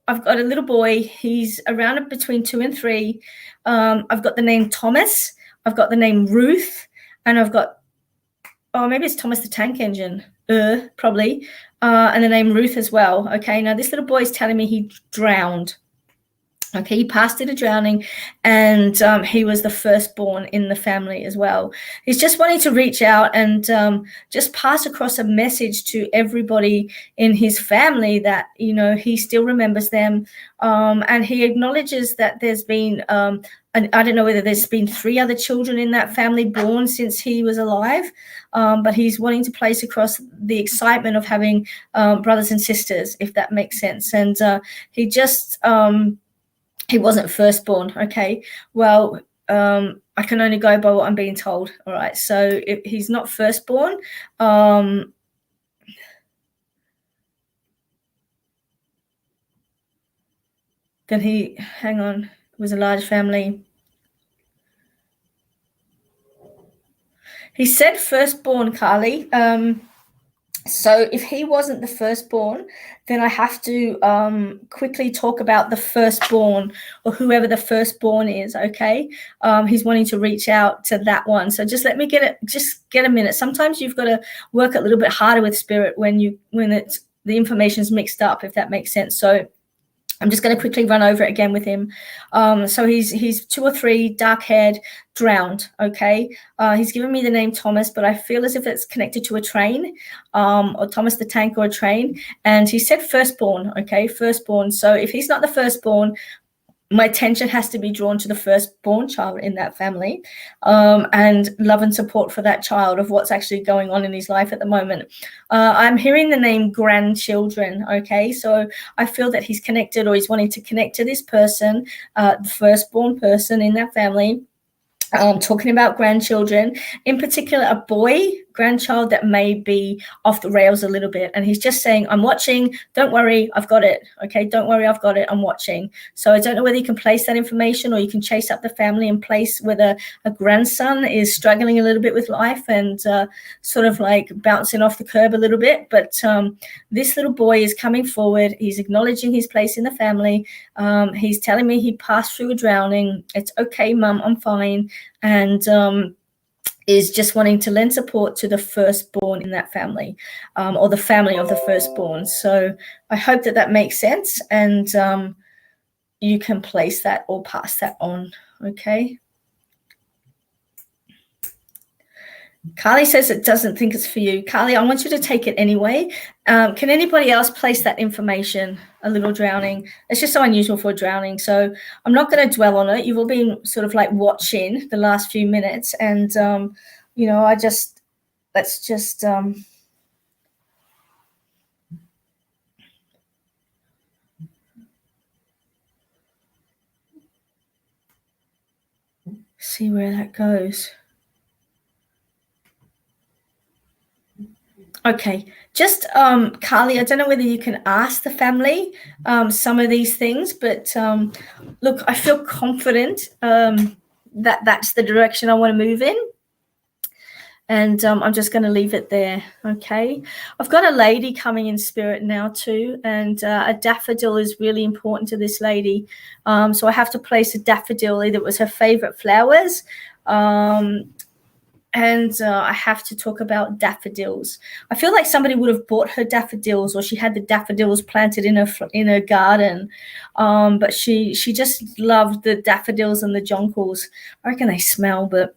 got a little boy. He's around between 2 and 3. I've got the name Thomas. I've got the name Ruth. And I've got, maybe it's Thomas the Tank Engine, probably. And the name Ruth as well, okay? Now, this little boy is telling me he drowned. Okay, he passed in a drowning, and he was the firstborn in the family as well. He's just wanting to reach out and just pass across a message to everybody in his family that, you know, he still remembers them. And he acknowledges that there's been, and I don't know whether there's been 3 other children in that family born since he was alive, but he's wanting to place across the excitement of having brothers and sisters, if that makes sense. And he just... he wasn't firstborn, okay? Well, I can only go by what I'm being told. All right. So if he's not firstborn, then he, hang on, was a large family. He said firstborn, Carly. So if he wasn't the firstborn, then I have to quickly talk about the firstborn or whoever the firstborn is. Okay, he's wanting to reach out to that one. So just let me get a minute. Sometimes you've got to work a little bit harder with spirit when it's the information's mixed up, if that makes sense. So I'm just going to quickly run over it again with him. So he's 2 or 3, dark-haired, drowned, okay? He's given me the name Thomas, but I feel as if it's connected to a train, or Thomas the Tank or a train. And he said firstborn, okay? Firstborn. So if he's not the firstborn, my attention has to be drawn to the firstborn child in that family, and love and support for that child of what's actually going on in his life at the moment. I'm hearing the name grandchildren, okay? So I feel that he's connected, or he's wanting to connect to this person, the firstborn person in that family. Talking about grandchildren, in particular, a boy grandchild that may be off the rails a little bit. And he's just saying, I'm watching. Don't worry, I've got it. Okay, don't worry, I've got it. I'm watching. So I don't know whether you can place that information, or you can chase up the family and place whether a grandson is struggling a little bit with life and sort of like bouncing off the curb a little bit. But this little boy is coming forward. He's acknowledging his place in the family. He's telling me he passed through a drowning. It's okay, Mum, I'm fine. And is just wanting to lend support to the firstborn in that family, or the family of the firstborn. So I hope that makes sense, and you can place that or pass that on, okay? Carly says it doesn't think it's for you. Carly, I want you to take it anyway. Can anybody else place that information? A little drowning. It's just so unusual for a drowning. So I'm not going to dwell on it. You've all been sort of like watching the last few minutes. And, let's just see where that goes. Okay, just Carly, I don't know whether you can ask the family some of these things, but look, I feel confident that that's the direction I want to move in. And I'm just going to leave it there, okay? I've got a lady coming in spirit now too, and a daffodil is really important to this lady. So I have to place a daffodil. It was her favorite flowers. And I have to talk about daffodils. I feel like somebody would have bought her daffodils, or she had the daffodils planted in her garden. But she just loved the daffodils and the jonquils. I reckon they smell, but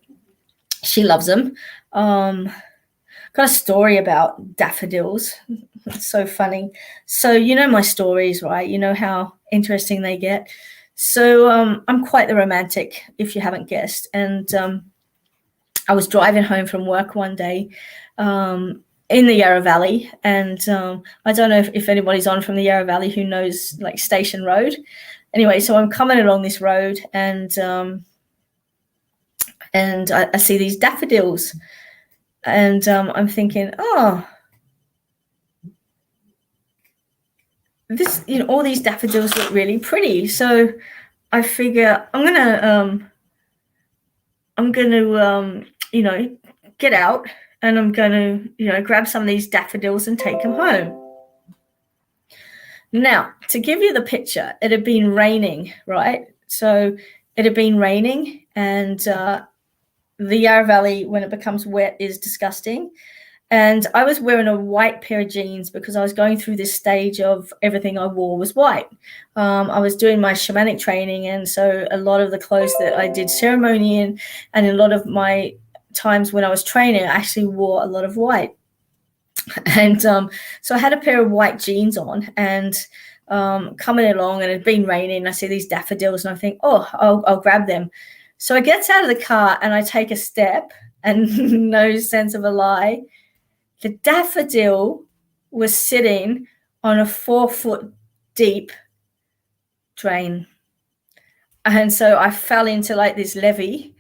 she loves them. Got a story about daffodils. It's so funny. So you know my stories, right? You know how interesting they get. So I'm quite the romantic, if you haven't guessed. And I was driving home from work one day in the Yarra Valley, and I don't know if anybody's on from the Yarra Valley who knows like Station Road. Anyway, so I'm coming along this road, and I see these daffodils, and I'm thinking, oh, this, all these daffodils look really pretty. So I figure I'm gonna get out, and I'm gonna grab some of these daffodils and take them home. Now, to give you the picture, it had been raining, right? So it had been raining, and the Yarra Valley, when it becomes wet, is disgusting. And I was wearing a white pair of jeans because I was going through this stage of everything I wore was white. I was doing my shamanic training, and so a lot of the clothes that I did ceremony in, and a lot of my times when I was training, I actually wore a lot of white. And so I had a pair of white jeans on, and coming along, and it had been raining. I see these daffodils, and I think, oh, I'll grab them. So I get out of the car, and I take a step, and no sense of a lie, the daffodil was sitting on a 4-foot deep drain. And so I fell into like this levee,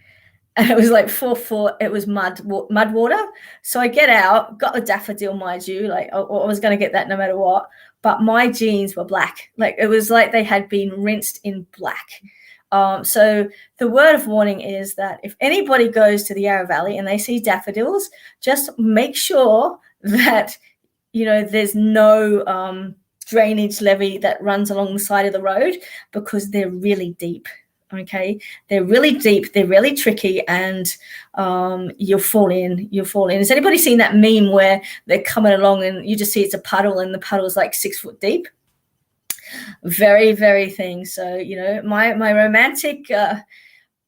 and it was like 4 foot. It was mud water. So I get out, got the daffodil, mind you, like I was going to get that no matter what. But my jeans were black. Like it was like they had been rinsed in black. So the word of warning is that if anybody goes to the Yarra Valley and they see daffodils, just make sure that, there's no drainage levee that runs along the side of the road, because they're really deep. Okay, they're really deep, they're really tricky, and you'll fall in. Has anybody seen that meme where they're coming along and you just see it's a puddle and the puddle's like 6 foot deep? Very, very thing. So, my romantic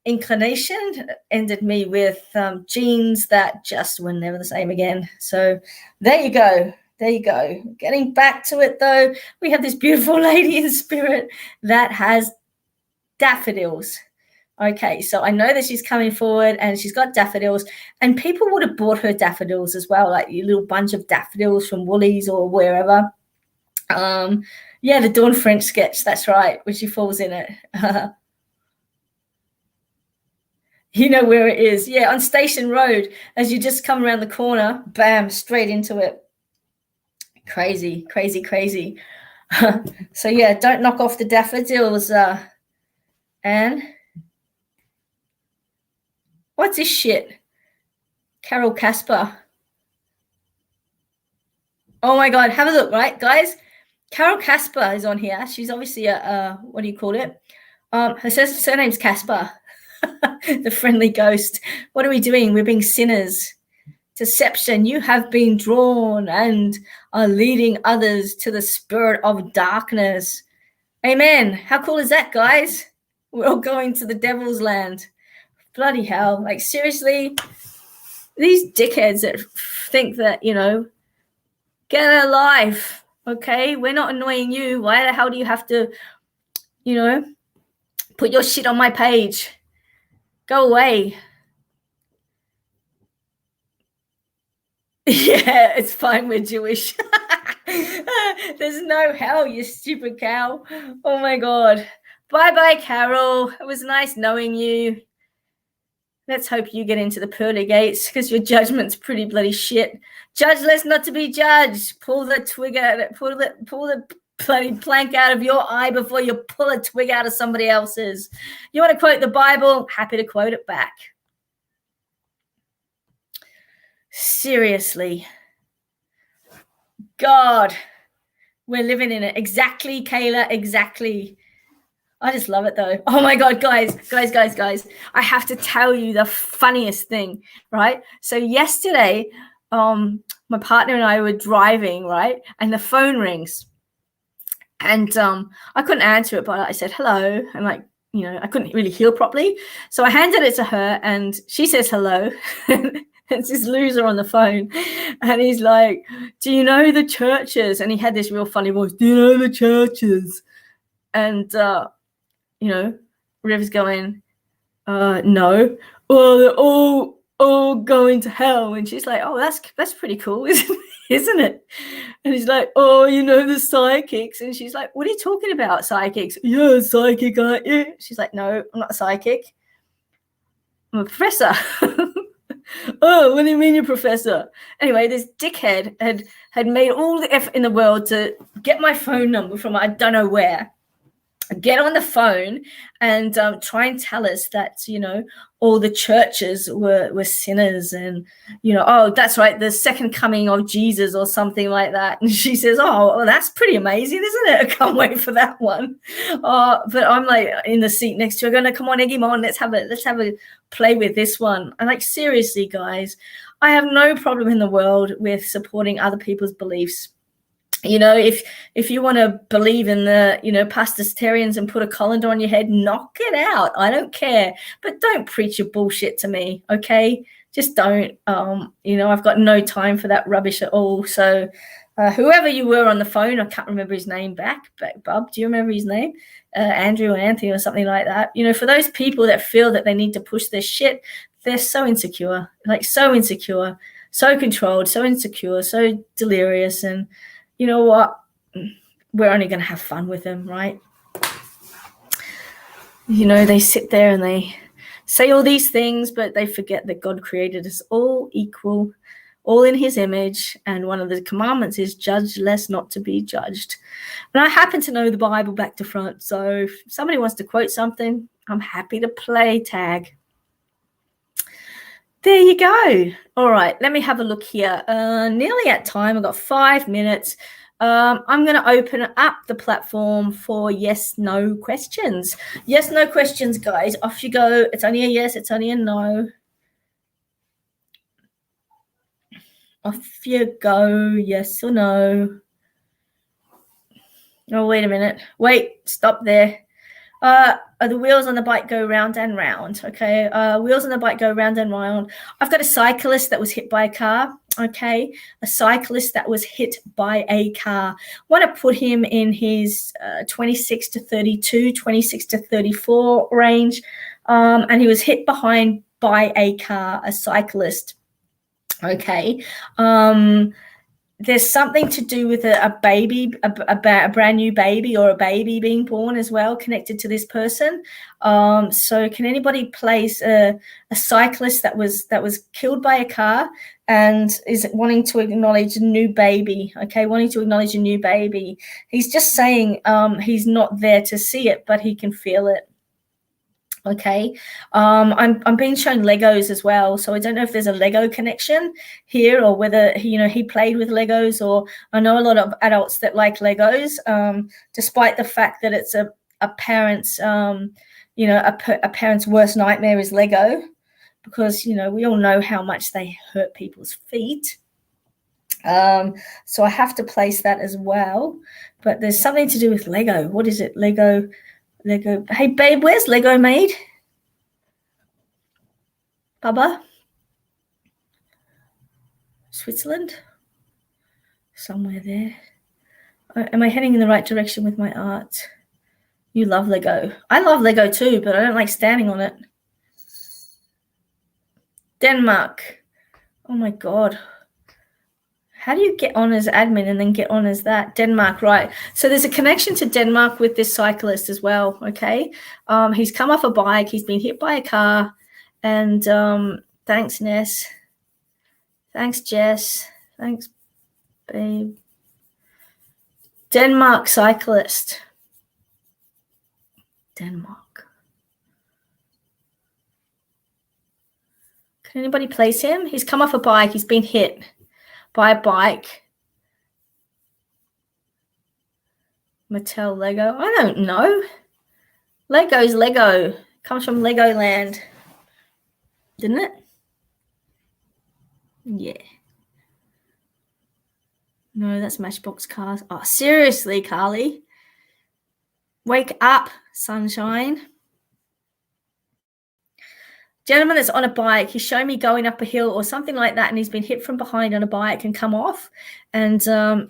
inclination ended me with jeans that just were never the same again. So there you go. Getting back to it, though, we have this beautiful lady in spirit that has daffodils. Okay, so I know that she's coming forward and she's got daffodils, and people would have bought her daffodils as well, like a little bunch of daffodils from Woolies or wherever. Yeah, the Dawn French sketch, that's right, when she falls in it. You know where it is. Yeah, on Station Road, as you just come around the corner, bam, straight into it. Crazy. So yeah, don't knock off the daffodils, Anne. What's this shit? Carol Casper. Oh my God, have a look, right, guys? Carol Casper is on here. She's obviously a what do you call it? Her surname's Casper, the friendly ghost. What are we doing? We're being sinners. Deception. You have been drawn and are leading others to the spirit of darkness. Amen. How cool is that, guys? We're all going to the devil's land. Bloody hell. Like, seriously, these dickheads that think that, get a life. Okay, we're not annoying you. Why the hell do you have to, put your shit on my page? Go away. Yeah, it's fine. We're Jewish. There's no hell, you stupid cow. Oh my God. Bye-bye, Carol. It was nice knowing you. Let's hope you get into the pearly gates, because your judgment's pretty bloody shit. Judgeless, not to be judged. Pull the twig out. Pull the bloody plank out of your eye before you pull a twig out of somebody else's. You want to quote the Bible? Happy to quote it back. Seriously. God, we're living in it. Exactly, Kayla, exactly. I just love it, though. Oh, my God, guys. I have to tell you the funniest thing, right? So yesterday, my partner and I were driving, right? And the phone rings. And I couldn't answer it, but I said hello. And, like, I couldn't really hear properly. So I handed it to her, and she says hello. It's this loser on the phone. And he's like, do you know the churches? And he had this real funny voice. Do you know the churches? And Riv's going, no. Well, they're all going to hell. And she's like, oh, that's pretty cool, isn't it? And he's like, oh, the psychics. And she's like, what are you talking about, psychics? You're a psychic, aren't you? She's like, no, I'm not a psychic. I'm a professor. Oh, what do you mean you're a professor? Anyway, this dickhead had made all the effort in the world to get my phone number from I don't know where, get on the phone and try and tell us that, all the churches were sinners and, oh, that's right, the second coming of Jesus or something like that. And she says, oh, well, that's pretty amazing, isn't it? I can't wait for that one. But I'm like in the seat next to her going, no, come on, Eggy, on, let's have a play with this one. I'm like, seriously, guys, I have no problem in the world with supporting other people's beliefs. If you want to believe in the, Pastastarians and put a colander on your head, knock it out. I don't care. But don't preach your bullshit to me, okay? Just don't. I've got no time for that rubbish at all. So whoever you were on the phone, I can't remember his name back. Bub, do you remember his name? Andrew or Anthony or something like that. For those people that feel that they need to push their shit, they're so insecure, so controlled, so insecure, so delirious. And you know what? We're only going to have fun with them, right? They sit there and they say all these things, but they forget that God created us all equal, all in his image. And one of the commandments is judge lest not to be judged. And I happen to know the Bible back to front. So if somebody wants to quote something, I'm happy to play tag. There you go. All right, let me have a look here. Nearly at time. I've got 5 minutes. I'm going to open up the platform for yes/no questions. Yes/no questions, guys. Off you go. It's only a yes. It's only a no. Off you go. Yes or no. Oh, wait a minute. Wait, stop there. The wheels on the bike go round and round. Okay. Wheels on the bike go round and round. I've got a cyclist that was hit by a car. Okay. A cyclist that was hit by a car. I want to put him in his 26 to 32, 26 to 34 range. And he was hit behind by a car, a cyclist. Okay. There's something to do with a baby, a brand new baby, or a baby being born as well, connected to this person. So can anybody place a cyclist that was killed by a car and is wanting to acknowledge a new baby? Okay, wanting to acknowledge a new baby. He's just saying he's not there to see it, but he can feel it. Okay, I'm being shown Legos as well, so I don't know if there's a Lego connection here, or whether he played with Legos. Or I know a lot of adults that like Legos, despite the fact that it's a parent's a parent's worst nightmare is Lego, because we all know how much they hurt people's feet. So I have to place that as well. But there's something to do with Lego. What is it? Lego. Hey, babe, where's Lego made? Bubba? Switzerland? Somewhere there. Am I heading in the right direction with my art? You love Lego. I love Lego too, but I don't like standing on it. Denmark. Oh my God. How do you get on as admin and then get on as that? Denmark, right. So there's a connection to Denmark with this cyclist as well, okay? He's come off a bike. He's been hit by a car. And thanks, Ness. Thanks, Jess. Thanks, babe. Denmark cyclist. Denmark. Can anybody place him? He's come off a bike. He's been hit by a bike. Mattel Lego. I don't know. Lego's Lego. Comes from Legoland. Didn't it? Yeah. No, that's Matchbox Cars. Oh, seriously, Carly. Wake up, sunshine. Gentleman that's on a bike, he's shown me going up a hill or something like that, and he's been hit from behind on a bike and come off, and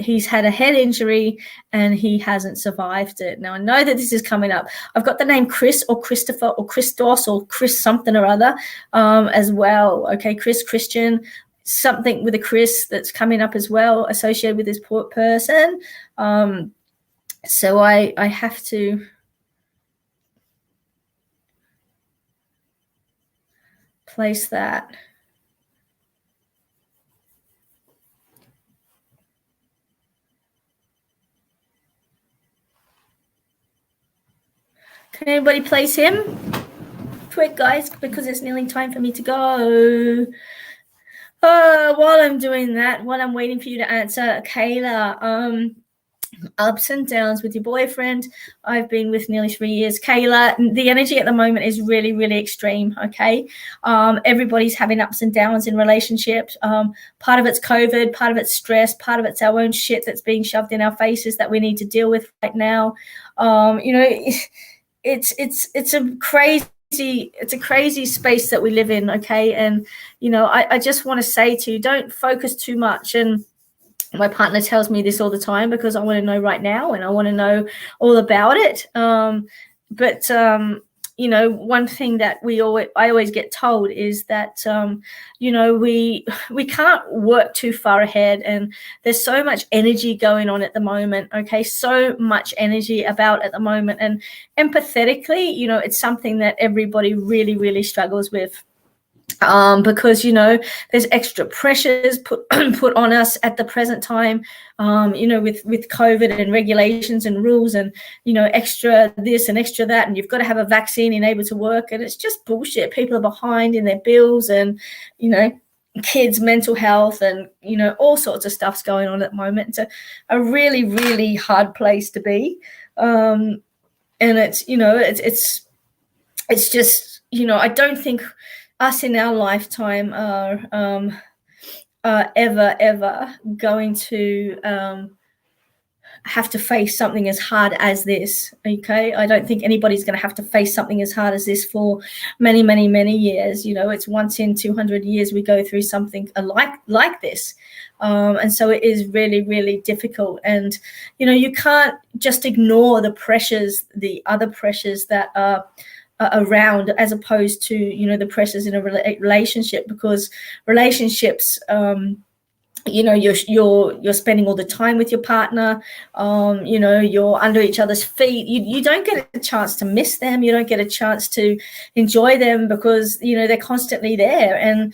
he's had a head injury and he hasn't survived it. Now, I know that this is coming up. I've got the name Chris or Christopher or Christos or Chris something or other as well. Okay, Christian, something with a Chris that's coming up as well, associated with this poor person. So I have to place that. Can anybody place him? Quick, guys, because it's nearly time for me to go. While I'm doing that, while I'm waiting for you to answer, Kayla, ups and downs with your boyfriend. I've been with nearly 3 years. Kayla, the energy at the moment is really, really extreme, okay? Everybody's having ups and downs in relationships. Part of it's COVID, part of it's stress, part of it's our own shit that's being shoved in our faces that we need to deal with right now. It's a crazy space that we live in, okay? And, I just want to say to you, don't focus too much. And my partner tells me this all the time because I want to know right now and I want to know all about it. one thing that I always get told is that, we can't work too far ahead, and there's so much energy going on at the moment. Okay. So much energy about at the moment. And empathetically, it's something that everybody really, really struggles with. Because there's extra pressures put put on us at the present time, with COVID and regulations and rules, and extra this and extra that, and you've got to have a vaccine and able to work, and it's just bullshit. People are behind in their bills, and kids' mental health, and all sorts of stuff's going on at the moment. It's a really, really hard place to be, and it's it's just I don't think us in our lifetime are ever going to have to face something as hard as this. Okay, I don't think anybody's going to have to face something as hard as this for many, many, many years. It's once in 200 years we go through something like this, and so it is really, really difficult. And you can't just ignore the pressures, the other pressures that are around, as opposed to the pressures in a relationship, because relationships, you're spending all the time with your partner, you're under each other's feet. You don't get a chance to miss them. You don't get a chance to enjoy them, because they're constantly there. And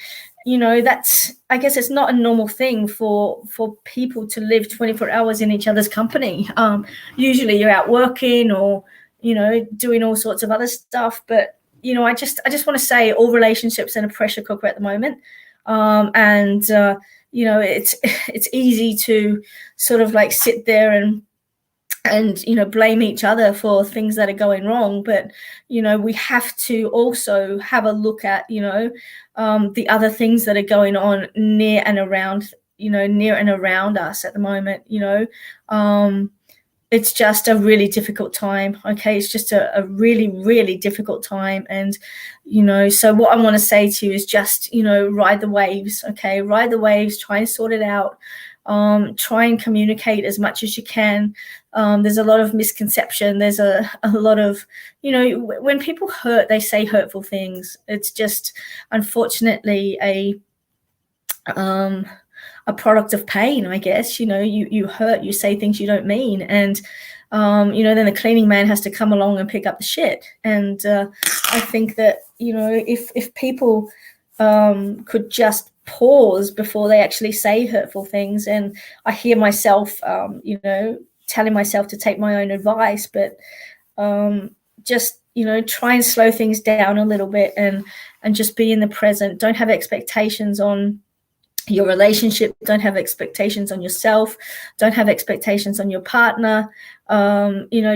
that's, I guess, it's not a normal thing for people to live 24 hours in each other's company. Usually you're out working, or doing all sorts of other stuff. But, I just want to say all relationships are in a pressure cooker at the moment. And it's easy to sort of like sit there and blame each other for things that are going wrong. But, we have to also have a look at, the other things that are going on near and around us at the moment. It's just a really difficult time. Okay. It's just a really, really difficult time. And, so what I want to say to you is just, ride the waves. Okay. Ride the waves, try and sort it out. Try and communicate as much as you can. There's a lot of misconception. There's a lot of, when people hurt, they say hurtful things. It's just, unfortunately, a product of pain, I guess. You hurt, you say things you don't mean, and then the cleaning man has to come along and pick up the shit. And I think that if people could just pause before they actually say hurtful things. And I hear myself telling myself to take my own advice, but just try and slow things down a little bit, and just be in the present. Don't have expectations on your relationship, don't have expectations on yourself, don't have expectations on your partner.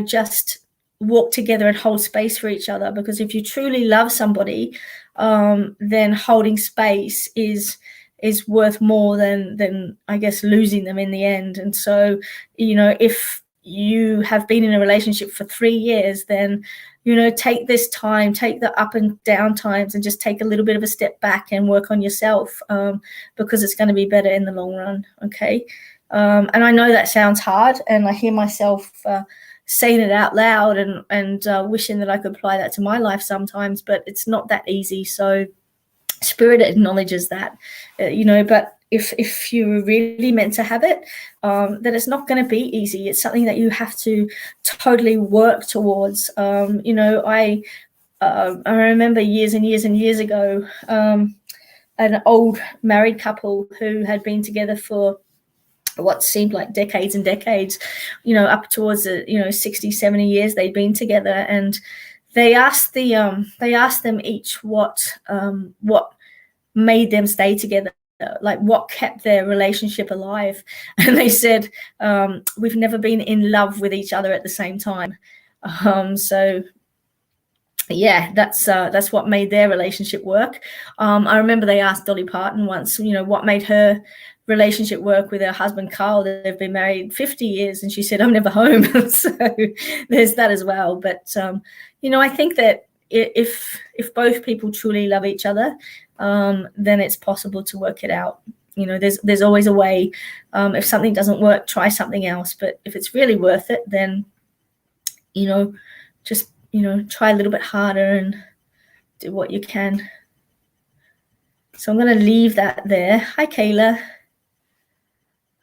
Just walk together and hold space for each other, because if you truly love somebody, then holding space is worth more than I guess losing them in the end. And so if you have been in a relationship for 3 years, then take this time, take the up and down times, and just take a little bit of a step back and work on yourself, because it's going to be better in the long run. Okay. And I know that sounds hard, and I hear myself saying it out loud, and wishing that I could apply that to my life sometimes, but it's not that easy. So Spirit acknowledges that, but if you're really meant to have it, then it's not going to be easy. It's something that you have to totally work towards. I remember years and years and years ago, an old married couple who had been together for what seemed like decades and decades, up towards 60, 70 years they'd been together. And they asked them each what made them stay together, like what kept their relationship alive. And they said, we've never been in love with each other at the same time. So yeah, that's what made their relationship work. I remember they asked Dolly Parton once, what made her relationship work with her husband Carl. They've been married 50 years, and she said, I'm never home. So there's that as well. But I think that if both people truly love each other, then it's possible to work it out. There's always a way. If something doesn't work, try something else. But if it's really worth it, then just try a little bit harder and do what you can. So I'm going to leave that there. Hi, Kayla.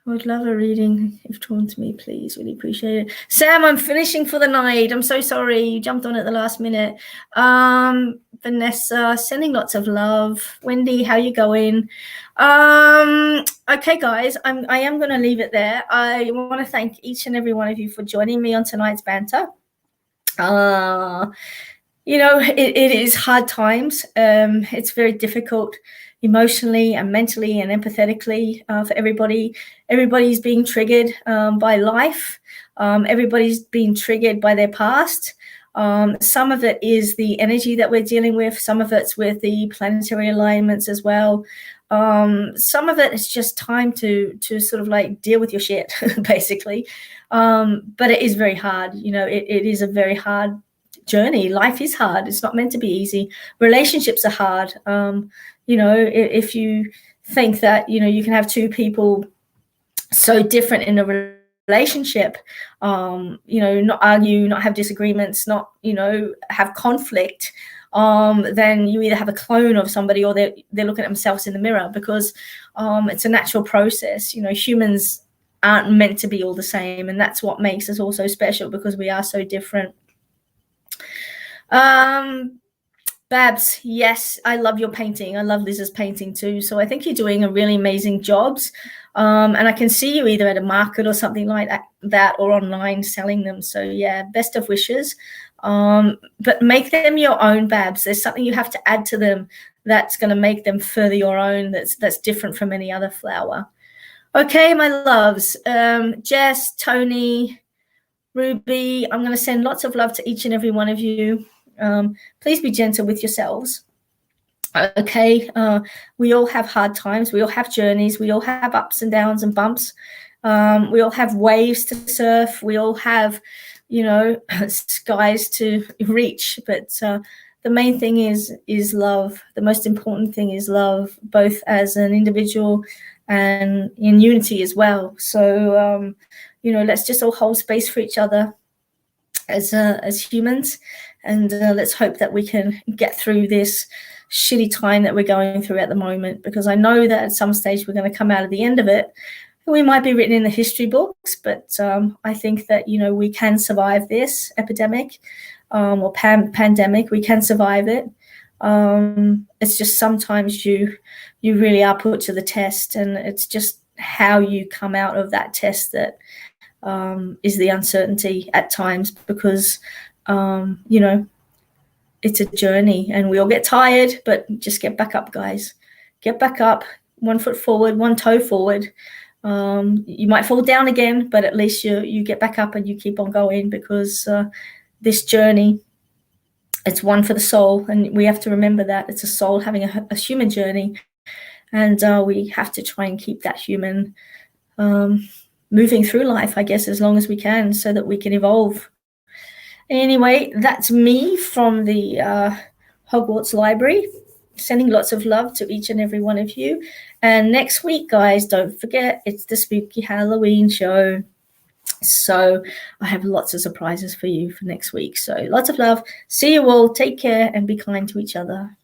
I would love a reading if drawn to me, please. Really appreciate it. Sam, I'm finishing for the night. I'm so sorry. You jumped on at the last minute. Vanessa, sending lots of love. Wendy, how you going? Okay, guys, I am going to leave it there. I want to thank each and every one of you for joining me on tonight's banter. It is hard times. It's very difficult emotionally and mentally and empathetically for everybody. Everybody's being triggered by life. Everybody's being triggered by their past. Some of it is the energy that we're dealing with. Some of it's with the planetary alignments as well. Some of it is just time to sort of like deal with your shit, basically. But it is very hard. It is a very hard journey. Life is hard. It's not meant to be easy. Relationships are hard. If you think that you can have two people so different in a relationship, not argue, not have disagreements, not have conflict, then you either have a clone of somebody or they're looking at themselves in the mirror, because it's a natural process. Humans aren't meant to be all the same, and that's what makes us all so special, because we are so different. Babs, yes, I love your painting. I love Liz's painting too. So I think you're doing a really amazing jobs. And I can see you either at a market or something like that or online selling them. So yeah, best of wishes. But make them your own, Babs. There's something you have to add to them that's going to make them further your own, that's different from any other flower. Okay, my loves. Jess, Tony, Ruby, I'm going to send lots of love to each and every one of you. Please be gentle with yourselves. Okay, we all have hard times. We all have journeys. We all have ups and downs and bumps. We all have waves to surf. We all have, skies to reach. But the main thing is love. The most important thing is love, both as an individual and in unity as well. So, let's just all hold space for each other as humans, and let's hope that we can get through this shitty time that we're going through at the moment, because I know that at some stage we're going to come out of the end of it. We might be written in the history books, but I think that we can survive this epidemic or pandemic. We can survive it. It's just sometimes you really are put to the test, and it's just how you come out of that test that is the uncertainty at times, because it's a journey and we all get tired, but just get back up, guys. Get back up, 1 foot forward, 1 toe forward. You might fall down again, but at least you get back up and you keep on going, because this journey, it's one for the soul, and we have to remember that it's a soul having a human journey, and we have to try and keep that human moving through life, I guess, as long as we can, so that we can evolve. Anyway, that's me from the Hogwarts Library, sending lots of love to each and every one of you. And next week, guys, don't forget, it's the Spooky Halloween show. So I have lots of surprises for you for next week. So lots of love. See you all. Take care and be kind to each other.